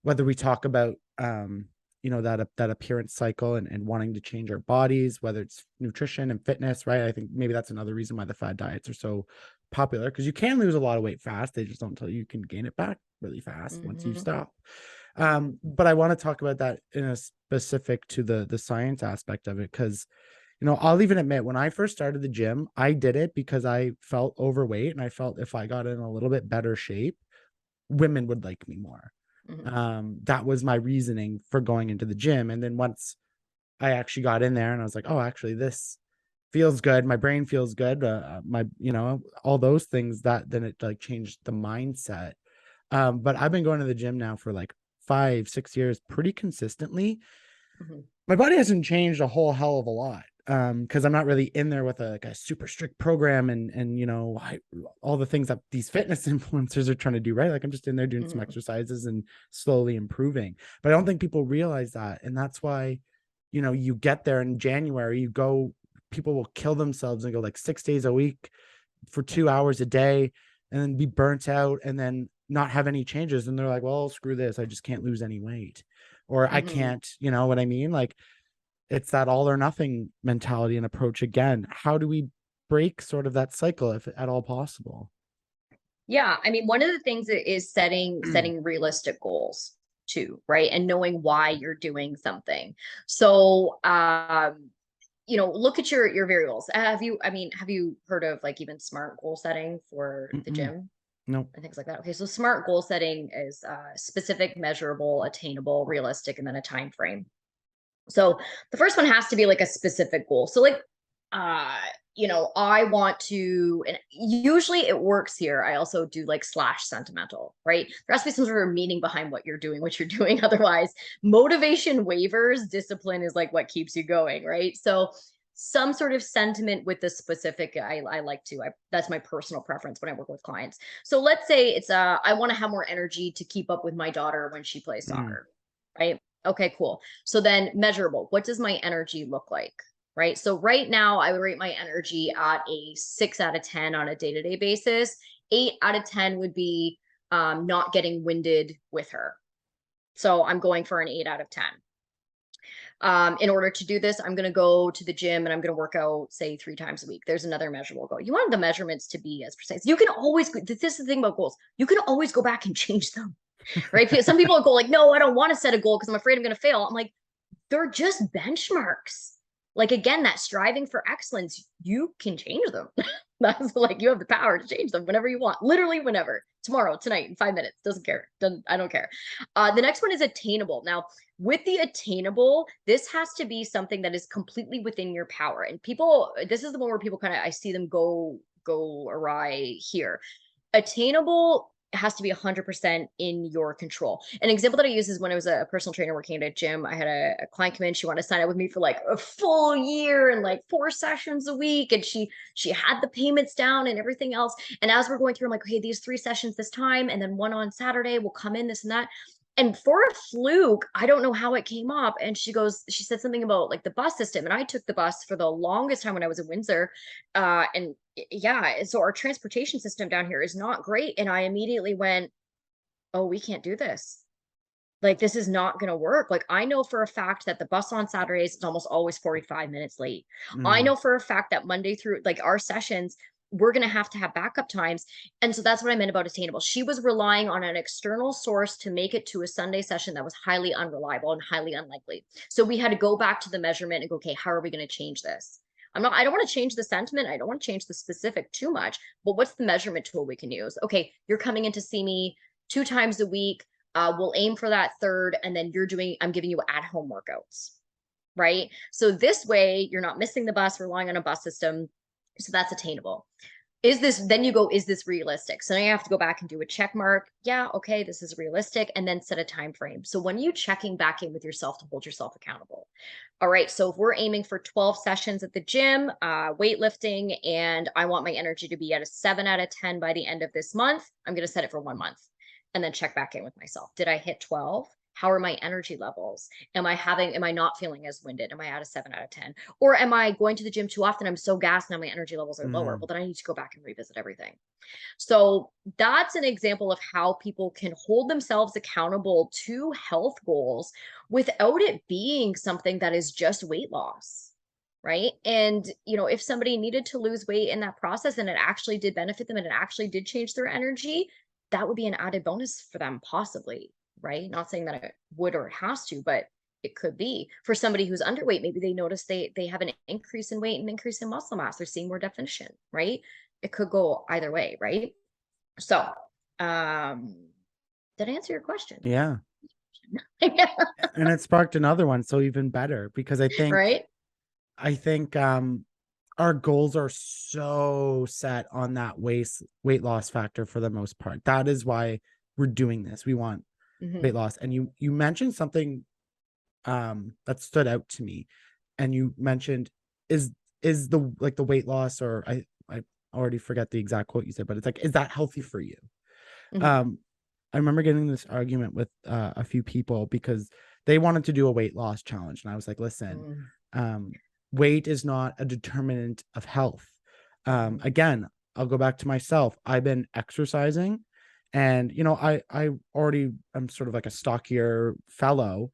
whether we talk about that appearance cycle and wanting to change our bodies, whether it's nutrition and fitness, right? I think maybe that's another reason why the fad diets are so popular, because you can lose a lot of weight fast. They just don't tell you you can gain it back really fast once you Mhm. stop. Mhm. But I want to talk about that in a specific to the science aspect of it, because I'll even admit, when I first started the gym, I did it because I felt overweight, and I felt if I got in a little bit better shape, women would like me more. Mhm. That was my reasoning for going into the gym. And then once I actually got in there and I was like, oh, actually this feels good, my brain feels good, my all those things, that then it like changed the mindset. But I've been going to the gym now for like 5-6 years pretty consistently. Mhm. My body hasn't changed a whole hell of a lot, because I'm not really in there with a super strict program, and all the things that these fitness influencers are trying to do, right? Like I'm just in there doing some Mhm. exercises and slowly improving. But I don't think people realize that, and that's why you get there in January, you go, people will kill themselves and go like 6 days a week for 2 hours a day, and then be burnt out, and then not have any changes, and they're like, well, screw this, I just can't lose any weight, or I Mhm. can't, you know what I mean? Like it's that all or nothing mentality and approach again. How do we break sort of that cycle, if at all possible? Yeah, I mean, one of the things is setting realistic goals too, right? And knowing why you're doing something. So, look at your variables. Have you heard of like even SMART goal setting for the Mm-mm. gym Nope. and things like that? Okay, so SMART goal setting is specific, measurable, attainable, realistic, and then a time frame. So the first one has to be like a specific goal. So like uh I want to, and usually it works here. I also do like slash sentimental, right? There has to be some sort of meaning behind what you're doing. Otherwise, motivation wavers, discipline is like what keeps you going, right? So some sort of sentiment with the specific, I like to, that's my personal preference when I work with clients. So let's say it's I want to have more energy to keep up with my daughter when she plays Mm. soccer, right? Okay, cool. So then measurable, what does my energy look like? Right. So right now I would rate my energy at a 6 out of 10 on a day-to-day basis. 8 out of 10 would be not getting winded with her. So I'm going for an 8 out of 10. In order to do this, I'm going to go to the gym and I'm going to work out, say 3 times a week. There's another measurable goal. You want the measurements to be as precise. You can always, this is the thing about goals. You can always go back and change them, right? Some people go like, no, I don't want to set a goal because I'm afraid I'm going to fail. I'm like, they're just benchmarks. Like, again, that striving for excellence, you can change them. That's like, you have the power to change them whenever you want, literally whenever, tomorrow, tonight, in 5 minutes, doesn't care. I don't care. The next one is attainable. Now, with the attainable, this has to be something that is completely within your power. And people, this is the one where people kind of, I see them go awry here. Attainable has to be 100% in your control. An example that I use is when I was a personal trainer working at a gym. I had a client come in. She wanted to sign up with me for like a full year and like 4 sessions a week. And she had the payments down and everything else. And as we're going through, I'm like, okay, these 3 sessions this time, and then 1 on Saturday will come in, this and that. And for a fluke, I don't know how it came up. And she said something about like the bus system. And I took the bus for the longest time when I was in Windsor. And yeah, so our transportation system down here is not great. And I immediately went, oh, we can't do this. Like, this is not going to work. Like, I know for a fact that the bus on Saturdays is almost always 45 minutes late. I know for a fact that Monday through like our sessions, we're going to have backup times. And so that's what I meant about attainable. She was relying on an external source to make it to a Sunday session that was highly unreliable and highly unlikely. So we had to go back to the measurement and go, okay, how are we going to change this? I don't want to change the sentiment. I don't want to change the specific too much, but what's the measurement tool we can use? Okay, you're coming in to see me 2 times a week. We'll aim for that 3rd. And then I'm giving you at-home workouts, right? So this way you're not missing the bus, relying on a bus system. So that's attainable. Then you go, is this realistic? So now you have to go back and do a check mark. Yeah, okay, this is realistic. And then set a time frame. So when are you checking back in with yourself to hold yourself accountable? All right, so if we're aiming for 12 sessions at the gym, weightlifting, and I want my energy to be at a 7 out of 10 by the end of this month, I'm going to set it for 1 month and then check back in with myself. Did I hit 12? How are my energy levels? Am I not feeling as winded? Am I at a 7 out of 10? Or am I going to the gym too often? I'm so gassed now my energy levels are lower. Well, then I need to go back and revisit everything. So that's an example of how people can hold themselves accountable to health goals without it being something that is just weight loss. Right. And, if somebody needed to lose weight in that process and it actually did benefit them and it actually did change their energy, that would be an added bonus for them, possibly. Right? Not saying that it would or it has to, but it could be. For somebody who's underweight, maybe they notice they have an increase in weight and increase in muscle mass. They're seeing more definition, right? It could go either way, right? So, did I answer your question? Yeah. And it sparked another one, so even better, because I think right? Our goals are so set on that weight loss factor for the most part. That is why we're doing this. We want weight loss. And you mentioned something that stood out to me, and you mentioned is the weight loss, or I already forget the exact quote you said, but it's like, is that healthy for you? I remember getting this argument with a few people because they wanted to do a weight loss challenge, and I was like, listen, weight is not a determinant of health. Again, I'll go back to myself. I've been exercising, and I already am sort of like a stockier fellow.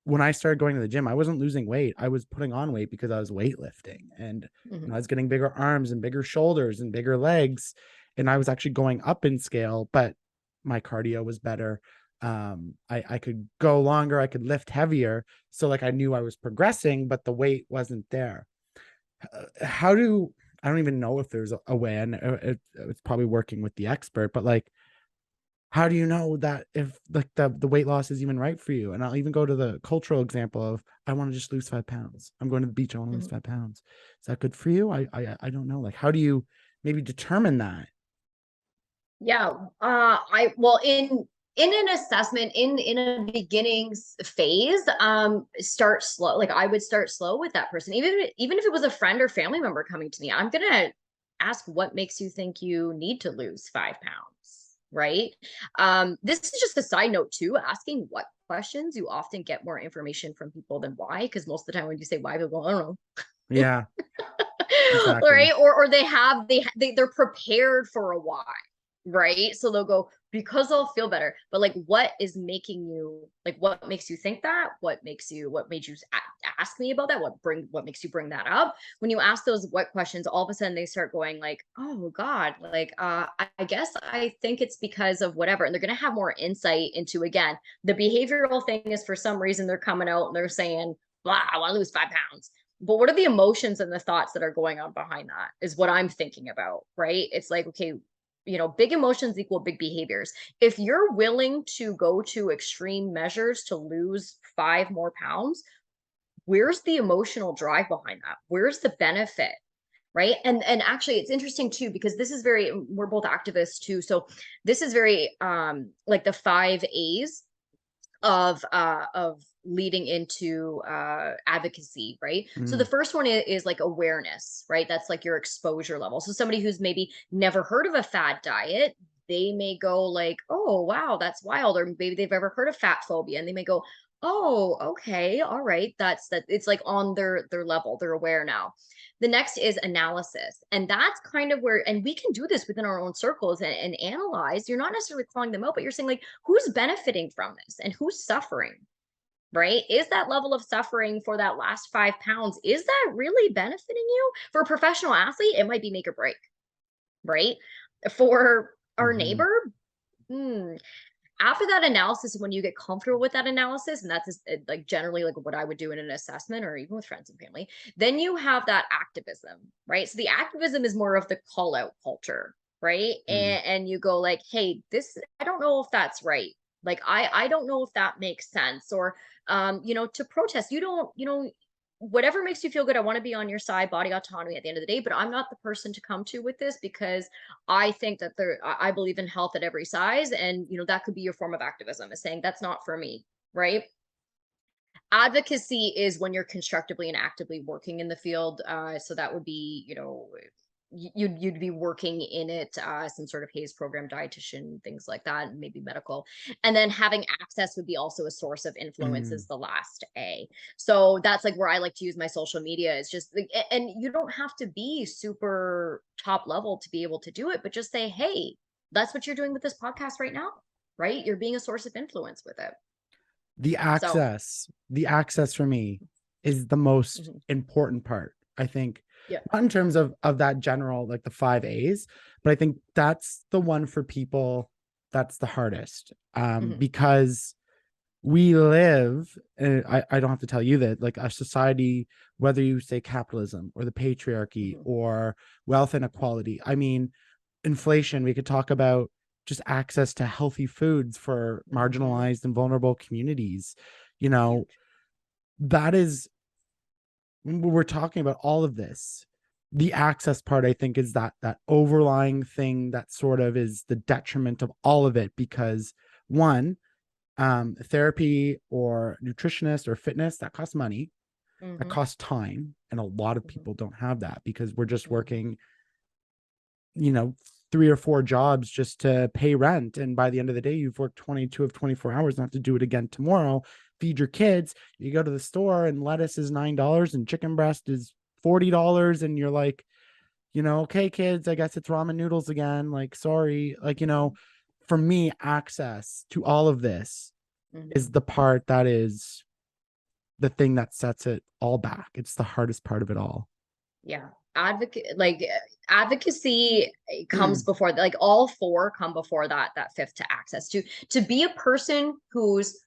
When I started going to the gym, I wasn't losing weight. I was putting on weight because I was weightlifting, and I was getting bigger arms and bigger shoulders and bigger legs, and I was actually going up in scale, but my cardio was better. I could go longer, I could lift heavier. So like, I knew I was progressing, but the weight wasn't there. I don't even know if there's a way, and it's probably working with the expert, but like, how do you know that if like the weight loss is even right for you? And I'll even go to the cultural example of, I want to just lose 5 pounds. I'm going to the beach. I want to lose 5 pounds. Is that good for you? I don't know. Like, how do you maybe determine that? Yeah. In an assessment, in a beginning phase, start slow. Like, I would start slow with that person. Even if it was a friend or family member coming to me, I'm going to ask, what makes you think you need to lose 5 pounds? Right. This is just a side note too, asking what questions, you often get more information from people than why. Cause most of the time when you say why, people go, I don't know. Yeah. Exactly. Right. Or they're prepared for a why. right? So they'll go, because I'll feel better. But like, what is making you, like, what makes you think that? What made you ask me about that? What makes you bring that up? When you ask those what questions, all of a sudden they start going like, oh God, like, I guess I think it's because of whatever. And they're going to have more insight into, again, the behavioral thing is for some reason they're coming out and they're saying, blah, I want to lose 5 pounds. But what are the emotions and the thoughts that are going on behind that is what I'm thinking about, right? It's like, okay, big emotions equal big behaviors. If you're willing to go to extreme measures to lose 5 more pounds, where's the emotional drive behind that? Where's the benefit? Right. And actually it's interesting too, because this is we're both activists too. So this is very like the 5 A's of leading into advocacy, right? So the first one is like awareness, right? That's like your exposure level. So somebody who's maybe never heard of a fad diet, they may go like, oh wow, that's wild. Or maybe they've ever heard of fat phobia and they may go, oh okay, all right, that's that. It's like on their level, they're aware now. The next is analysis. And that's kind of where, and we can do this within our own circles and analyze. You're not necessarily calling them out, but you're saying like, who's benefiting from this and who's suffering, right? Is that level of suffering for that last 5 pounds, is that really benefiting you? For a professional athlete, it might be make or break, right? For our neighbor, after that analysis, when you get comfortable with that analysis, and that's like generally like what I would do in an assessment or even with friends and family, then you have that activism, right? So the activism is more of the call out culture, right? And you go like, hey, this, I don't know if that's right. Like, I don't know if that makes sense. Or, to protest, whatever makes you feel good. I want to be on your side, body autonomy at the end of the day, but I'm not the person to come to with this because I think that I believe in health at every size. And, that could be your form of activism, is saying that's not for me. Right. Advocacy is when you're constructively and actively working in the field. So that would be, you'd be working in it, some sort of HAES program, dietitian, things like that, and maybe medical. And then having access would be also a source of influence, is the last A. So that's like where I like to use my social media, is just like, and you don't have to be super top level to be able to do it, but just say, hey, that's what you're doing with this podcast right now, right? You're being a source of influence with it. The access for me is the most important part, I think. Yeah. Not in terms of that general, like the 5 A's, but I think that's the one for people that's the hardest. Because we live, and I don't have to tell you that, like a society, whether you say capitalism or the patriarchy or wealth inequality, I mean, inflation, we could talk about just access to healthy foods for marginalized and vulnerable communities. That is, when we're talking about all of this, the access part, I think, is that overlying thing that sort of is the detriment of all of it. Because one, therapy or nutritionist or fitness, that costs money, that costs time, and a lot of people don't have that because we're just working 3 or 4 jobs just to pay rent, and by the end of the day you've worked 22 of 24 hours, not to do it again tomorrow, feed your kids. You go to the store and lettuce is $9 and chicken breast is $40, and you're like, okay kids, I guess it's ramen noodles again, like, sorry. Like, for me, access to all of this is the part that is the thing that sets it all back. It's the hardest part of it all. Yeah. Advocacy comes before, like, all 4 come before that fifth, to access, to be a person who's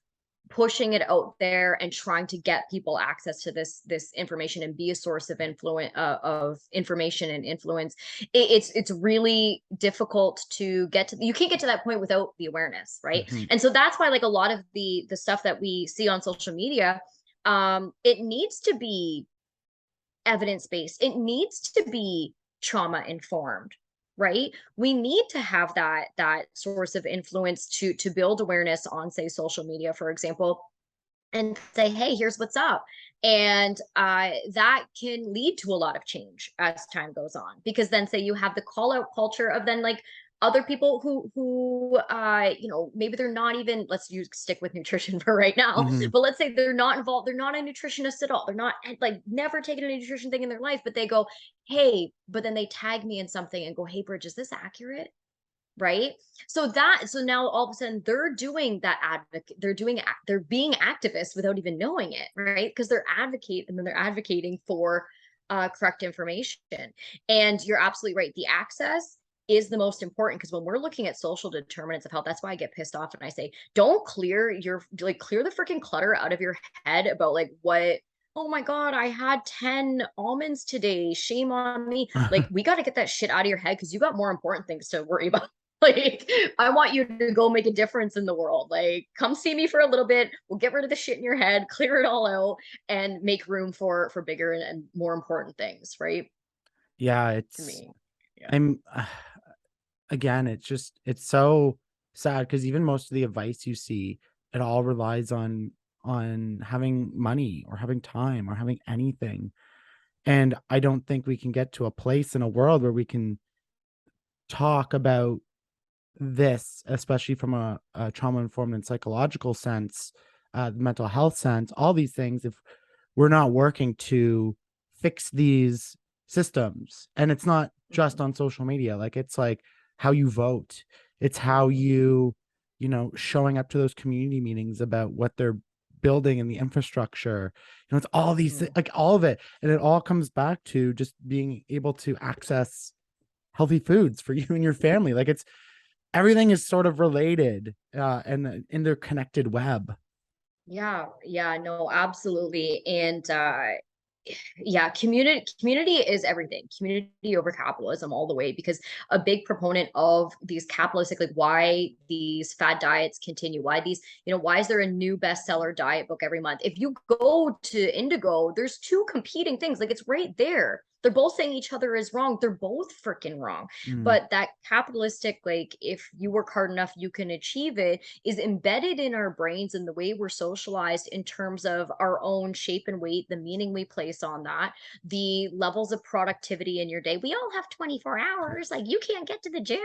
pushing it out there and trying to get people access to this information and be a source of influence, of information and influence. It's really difficult to get to. You can't get to that point without the awareness, right? And so that's why, like, a lot of the stuff that we see on social media, it needs to be evidence-based. It needs to be trauma informed, right? We need to have that source of influence to build awareness on, say, social media, for example, and say, hey, here's what's up. And that can lead to a lot of change as time goes on, because then, say, you have the call out culture of then, like, other people who maybe they're not even, stick with nutrition for right now, but let's say they're not involved, they're not a nutritionist at all, they're not, like, never taken a nutrition thing in their life, but they go, hey, but then they tag me in something and go, hey, Bridget, is this accurate? right? So now all of a sudden they're doing that advocate, they're being activists without even knowing it, right? Because they're advocating for correct information. And you're absolutely right. The access is the most important, because when we're looking at social determinants of health, that's why I get pissed off and I say, don't clear the freaking clutter out of your head about like what, oh my God, I had 10 almonds today. Shame on me. Like, we got to get that shit out of your head, because you got more important things to worry about. Like, I want you to go make a difference in the world. Like, come see me for a little bit. We'll get rid of the shit in your head, clear it all out, and make room for bigger and more important things, right? Yeah, To it's me. Yeah. I'm again, it's so sad because even most of the advice you see, it all relies on having money or having time or having anything. And I don't think we can get to a place in a world where we can talk about this, especially from a trauma informed and psychological sense, mental health sense, all these things, if we're not working to fix these systems. And it's not just on social media, like it's like how you vote, it's how showing up to those community meetings about what they're building and the infrastructure, it's all these like all of it, and it all comes back to just being able to access healthy foods for you and your family. Like it's everything is sort of related, and an interconnected web. Yeah, no, absolutely. And yeah, community is everything. Community over capitalism all the way, because a big proponent of these capitalistic, like why these fad diets continue, why these, why is there a new bestseller diet book every month? If you go to Indigo, there's two competing things. Like, it's right there. They're both saying each other is wrong. They're both freaking wrong. Mm. But that capitalistic, like, if you work hard enough, you can achieve it, is embedded in our brains and the way we're socialized in terms of our own shape and weight, the meaning we place on that, the levels of productivity in your day. We all have 24 hours. Like, you can't get to the gym,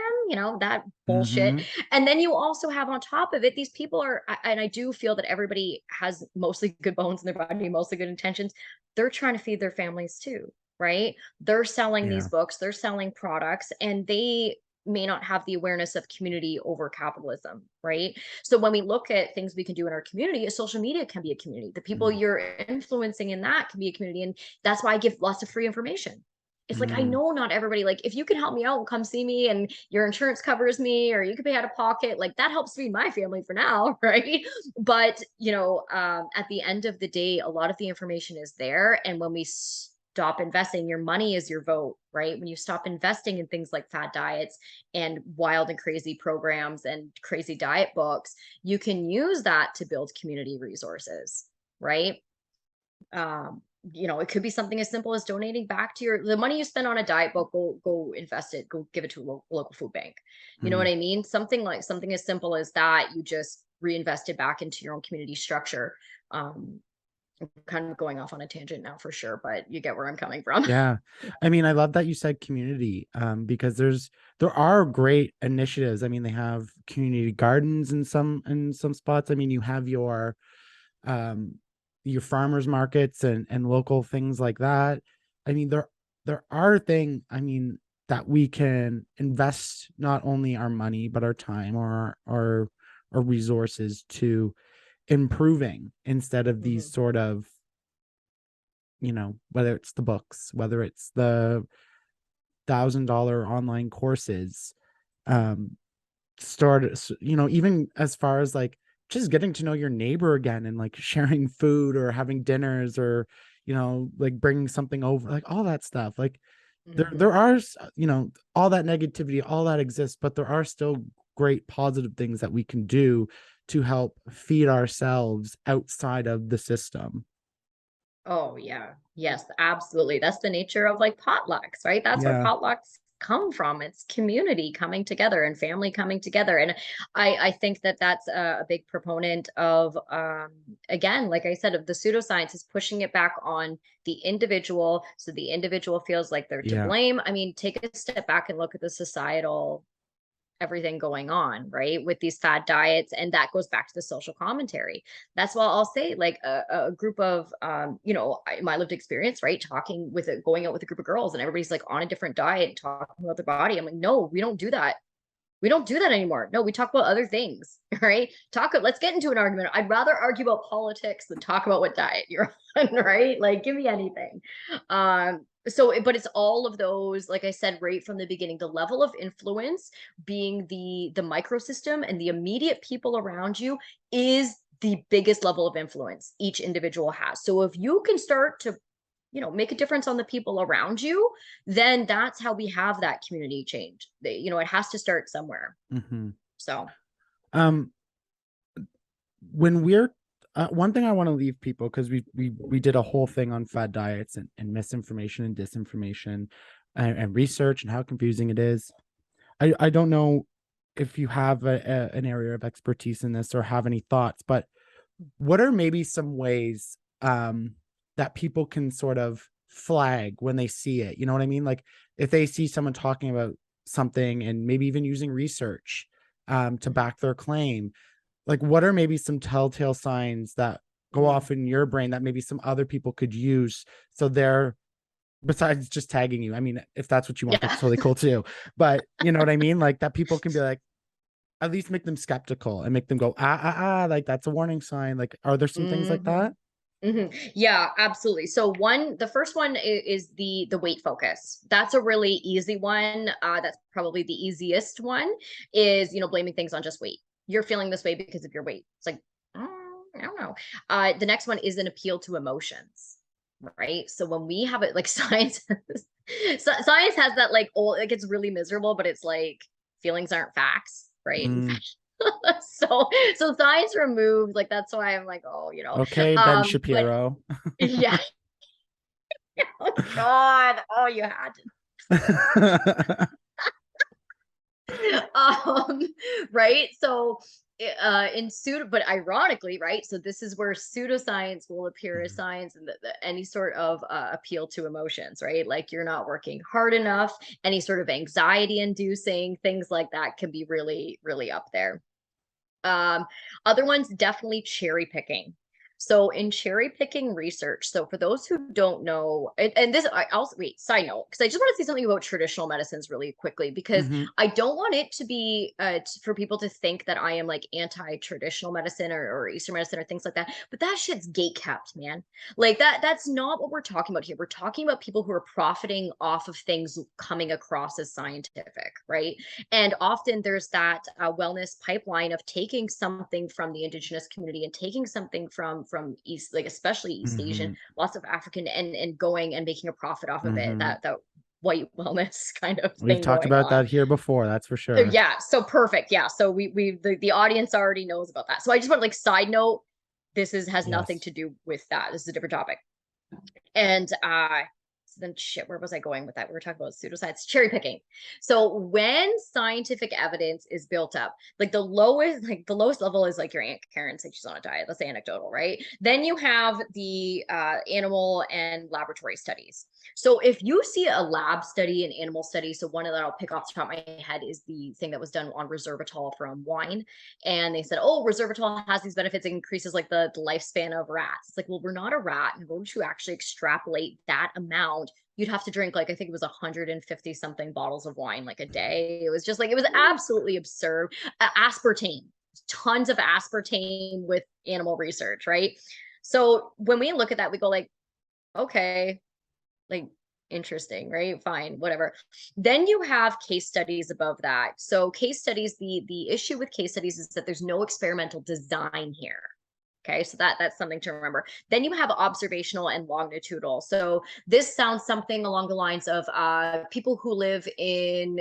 that bullshit. Mm-hmm. And then you also have on top of it, these people are, and I do feel that everybody has mostly good bones in their body, mostly good intentions. They're trying to feed their families too, right? They're selling Yeah. these books, they're selling products, and they may not have the awareness of community over capitalism, right? So when we look at things we can do in our community, social media can be a community. The people you're influencing in that can be a community. And that's why I give lots of free information. It's like, I Mm-hmm. know not everybody, like, if you can help me out, come see me and your insurance covers me, or you could pay out of pocket, like that helps feed my family for now, right? But, at the end of the day, a lot of the information is there. And when we stop investing, your money is your vote, right? When you stop investing in things like fad diets and wild and crazy programs and crazy diet books, you can use that to build community resources, right? It could be something as simple as donating back to the money you spend on a diet book, go invest it, go give it to a local food bank. You know what I mean? Something as simple as that, you just reinvest it back into your own community structure. I'm kind of going off on a tangent now for sure, but you get where I'm coming from. Yeah. I mean, I love that you said community, because there are great initiatives. I mean, they have community gardens in some spots. I mean, you have um your farmers markets and local things like that. I mean, there are things, I mean, that we can invest not only our money but our time or our resources to improving, instead of these Mhm. sort of, whether it's the books, whether it's the $1,000 online courses, um even as far as like just getting to know your neighbor again and like sharing food or having dinners, or like bringing something over, like all that stuff. Like there Mhm. are all that negativity, all that exists, but there are still great positive things that we can do to help feed ourselves outside of the system. Oh yeah. Yes, absolutely. That's the nature of like potlucks, right? That's where Yeah. potlucks come from. It's community coming together and family coming together. And I think that that's a big proponent of, again, like I said, of the pseudoscience, is pushing it back on the individual. So the individual feels like they're to Yeah. blame. I mean, take a step back and look at the societal everything going on, right? With these fad diets. And that goes back to the social commentary. That's why I'll say, like, a group of, my lived experience, right? Going out with a group of girls, and everybody's like on a different diet, talking about their body. I'm like, no, we don't do that. We don't do that anymore. No, we talk about other things, right? Let's get into an argument. I'd rather argue about politics than talk about what diet you're on, right? Like, give me anything. But it's all of those, like I said, right from the beginning, the level of influence being the microsystem and the immediate people around you is the biggest level of influence each individual has. So if you can start to make a difference on the people around you, then that's how we have that community change. It has to start somewhere. Mm-hmm. So, when we're one thing I want to leave people, because we did a whole thing on fad diets and misinformation and disinformation and research and how confusing it is. I don't know if you have an area of expertise in this or have any thoughts, but what are maybe some ways that people can sort of flag when they see it? You know what I mean? Like if they see someone talking about something and maybe even using research to back their claim, like what are maybe some telltale signs that go off in your brain that maybe some other people could use, so they're, besides just tagging you, I mean, if that's what you want, that's totally cool too, but you know what I mean, like that people can be like, at least make them skeptical and make them go, like that's a warning sign. Like, are there some things like that? Yeah, absolutely. So the first one is the weight focus. That's a really easy one. That's probably the easiest one, is, blaming things on just weight. You're feeling this way because of your weight. It's like, I don't know. The next one is an appeal to emotions, right? So when we have it, like science, science has that like it gets really miserable, but it's like feelings aren't facts, right? So science removed, like that's why I'm like, Okay, Ben but Shapiro. yeah. Oh God. Oh, you had to. Right. So but ironically, right, so this is where pseudoscience will appear as science, and any sort of appeal to emotions, right? Like you're not working hard enough, any sort of anxiety inducing things like that can be really, really up there. Other ones, definitely cherry picking. So in cherry picking research, so for those who don't know, and this, I also, wait, side note, because I just want to say something about traditional medicines really quickly, because I don't want it to be for people to think that I am like anti-traditional medicine or Eastern medicine or things like that. But that shit's gate kept, man. Like that's not what we're talking about here. We're talking about people who are profiting off of things coming across as scientific, right? And often there's that wellness pipeline of taking something from the indigenous community and taking something from East, like especially East Asian, lots of African, and going and making a profit off of it. That white wellness kind of We've thing talked going about on. that here before, that's for sure. Yeah, so perfect. Yeah, so the audience already knows about that. So I just want, like, side note, this has nothing to do with that. This is a different topic. And so then shit, where was I going with that? We were talking about pseudoscience, cherry picking. So when scientific evidence is built up, like the lowest level is like your Aunt Karen said she's on a diet. That's anecdotal, right? Then you have the animal and laboratory studies. So if you see a lab study, an animal study, so one of that I'll pick off the top of my head is the thing that was done on resveratrol from wine. And they said, oh, resveratrol has these benefits, it increases like the lifespan of rats. It's like, well, we're not a rat. In order to actually extrapolate that amount, you'd have to drink, like, I think it was 150 something bottles of wine like a day. It was just like, it was absolutely absurd. Aspartame, tons of aspartame with animal research, right? So when we look at that, we go like, okay, like, interesting, right? Fine, whatever. Then you have case studies above that. So case studies, the issue with case studies is that there's no experimental design here. Okay, so that's something to remember. Then you have observational and longitudinal. So this sounds something along the lines of people who live in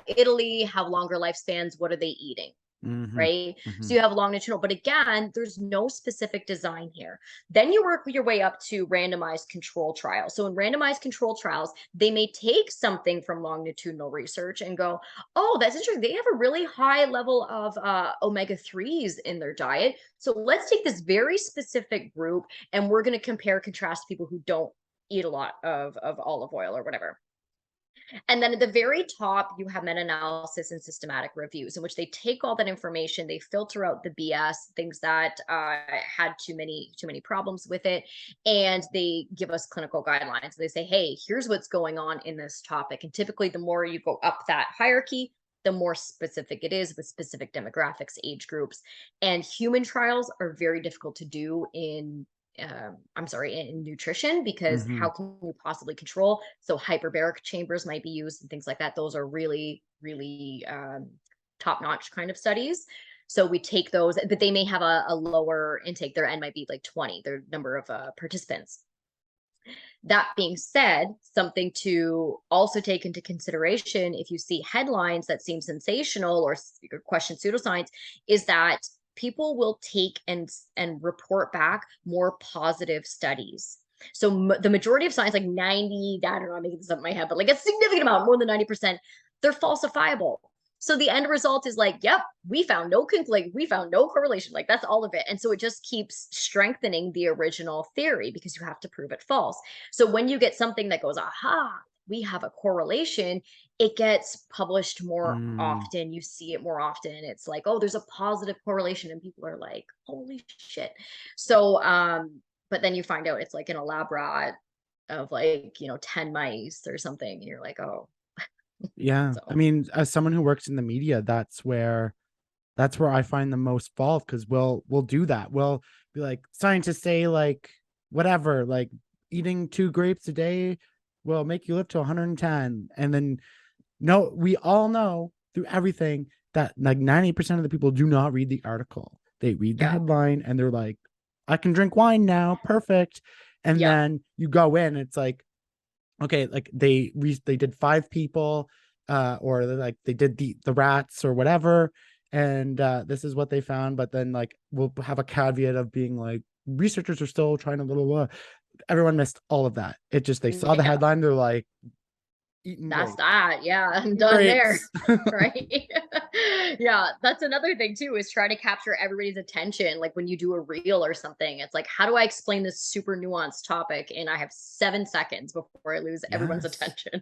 Italy have longer lifespans. What are they eating? Right? So you have longitudinal, but again, there's no specific design here. Then you work your way up to randomized control trials. So in randomized control trials, they may take something from longitudinal research and go, oh, that's interesting. They have a really high level of omega-3s in their diet. So let's take this very specific group and we're going to compare, contrast people who don't eat a lot of olive oil or whatever. And then at the very top, you have meta-analysis and systematic reviews, in which they take all that information, they filter out the BS, things that had too many problems with it, and they give us clinical guidelines. They say, hey, here's what's going on in this topic. And typically, the more you go up that hierarchy, the more specific it is with specific demographics, age groups. And human trials are very difficult to do in in nutrition, because Mm-hmm. how can you possibly control? So hyperbaric chambers might be used and things like that. Those are really, really top-notch kind of studies. So we take those, but they may have a lower intake. Their N might be like 20, their number of participants. That being said, something to also take into consideration if you see headlines that seem sensational or question pseudoscience is that people will take and report back more positive studies. So the majority of science, like 90, I don't know, I'm making this up in my head, but like a significant amount, more than 90%, they're falsifiable. So the end result is like, yep, we found no correlation. Like that's all of it. And so it just keeps strengthening the original theory because you have to prove it false. So when you get something that goes, aha, we have a correlation, it gets published more often. You see it more often. It's like, oh, there's a positive correlation, and people are like, holy shit. So, but then you find out it's like in a lab rat of like, 10 mice or something. And you're like, oh. Yeah. So. I mean, as someone who works in the media, that's where I find the most fault, because we'll do that. We'll be like, scientists say like whatever, like eating 2 grapes a day will make you live to 110. And then no, we all know through everything that like 90% of the people do not read the article. They read the headline and they're like, I can drink wine now, perfect. And then you go in, it's like, okay, like they did 5 people, or like they did the rats or whatever, and this is what they found. But then like we'll have a caveat of being like, researchers are still trying to blah, blah, blah. Everyone missed all of that. It just, they saw the headline, they're like, eating that's grapes. that. Yeah, I'm done there. Right. Yeah, that's another thing too, is try to capture everybody's attention. Like when you do a reel or something, it's like, how do I explain this super nuanced topic? And I have 7 seconds before I lose everyone's attention.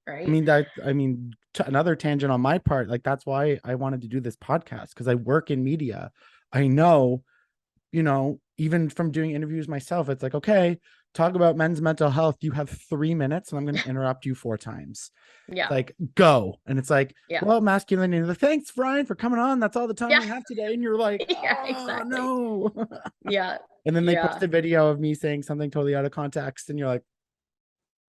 Right. I mean, another tangent on my part, like that's why I wanted to do this podcast, because I work in media. I know, even from doing interviews myself, it's like, okay, talk about men's mental health. You have 3 minutes and I'm going to interrupt you 4 times. Yeah. It's like, go. And it's like, well, masculinity. Thanks, Brian, for coming on. That's all the time we have today. And you're like, oh, exactly. No. Yeah. And then they post a video of me saying something totally out of context. And you're like,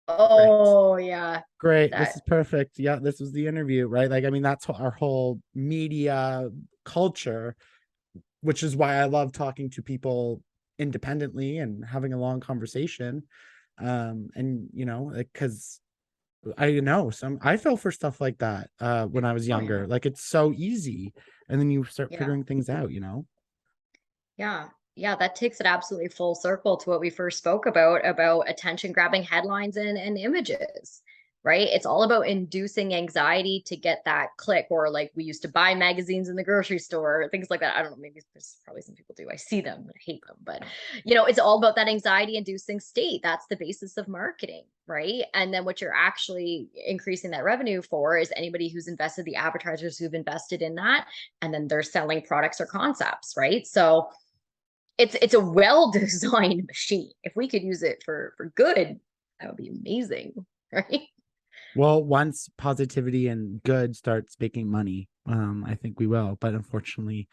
oh, yeah. Great. This is perfect. Yeah, this was the interview, right? Like, I mean, that's our whole media culture, which is why I love talking to people independently and having a long conversation. And because I fell for stuff like that when I was younger. Like, it's so easy, and then you start figuring things out. Yeah, that takes it absolutely full circle to what we first spoke about attention grabbing headlines and images, right? It's all about inducing anxiety to get that click, or like we used to buy magazines in the grocery store, things like that. I don't know, maybe there's probably some people do. I see them, I hate them, but it's all about that anxiety inducing state. That's the basis of marketing, right? And then what you're actually increasing that revenue for is anybody who's invested, the advertisers who've invested in that, and then they're selling products or concepts, right? So it's a well-designed machine. If we could use it for good, that would be amazing, right? Well, once positivity and good starts making money, I think we will. But unfortunately,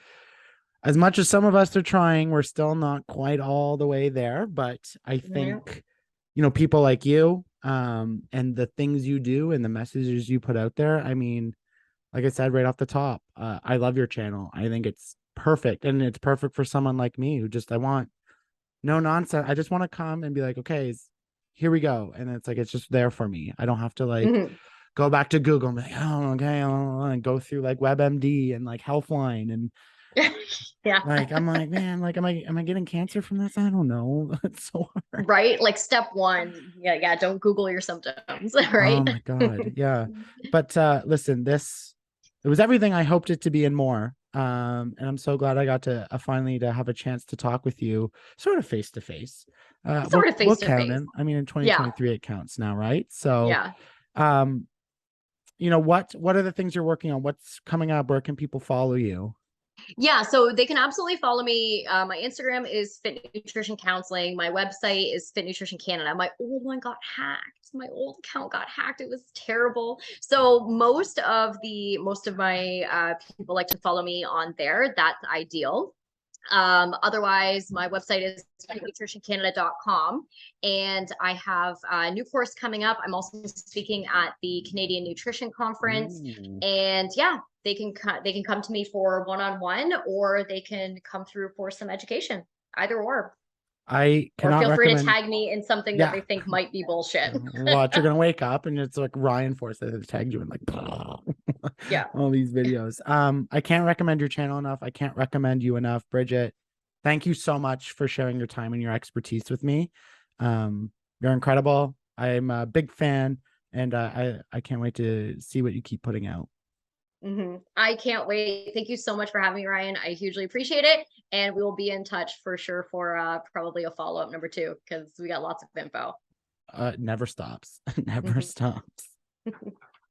as much as some of us are trying, we're still not quite all the way there. But I think, people like you, and the things you do and the messages you put out there, I mean, like I said right off the top, I love your channel. I think it's perfect, and it's perfect for someone like me who I want no nonsense. I just want to come and be like, okay, here we go. And it's like, it's just there for me. I don't have to like go back to Google and be like, oh, okay, and go through like WebMD and like Healthline. And like, I'm like, man, like, am I getting cancer from this? I don't know. It's so hard. Right? Like step 1. Yeah. Don't Google your symptoms, right? Oh my God. Yeah. But listen, it was everything I hoped it to be and more. And I'm so glad I got to finally to have a chance to talk with you, sort of face to face. Sort of face to face. I mean, in 2023, it counts now, right? So, what are the things you're working on? What's coming up? Where can people follow you? Yeah, so they can absolutely follow me. My Instagram is Fit Nutrition Counseling. My website is Fit Nutrition Canada. My old one got hacked. My old account got hacked. It was terrible. So most of my people like to follow me on there. That's ideal. Otherwise, my website is nutritioncanada.com, and I have a new course coming up. I'm also speaking at the Canadian Nutrition Conference. Ooh. And yeah, they can come to me for one-on-one, or they can come through for some education, either or. I Or cannot feel free to recommend. tag me in something that they Yeah. think might be bullshit. Watch, you're gonna wake up and it's like Ryan Force that has tagged you in like Yeah. all these videos. I can't recommend your channel enough. I can't recommend you enough, Bridget. Thank you so much for sharing your time and your expertise with me. You're incredible. I'm a big fan, and I can't wait to see what you keep putting out. I can't wait. Thank you so much for having me, Ryan. I hugely appreciate it. And we will be in touch for sure for probably a follow-up number 2, because we got lots of info. Never stops. Never stops.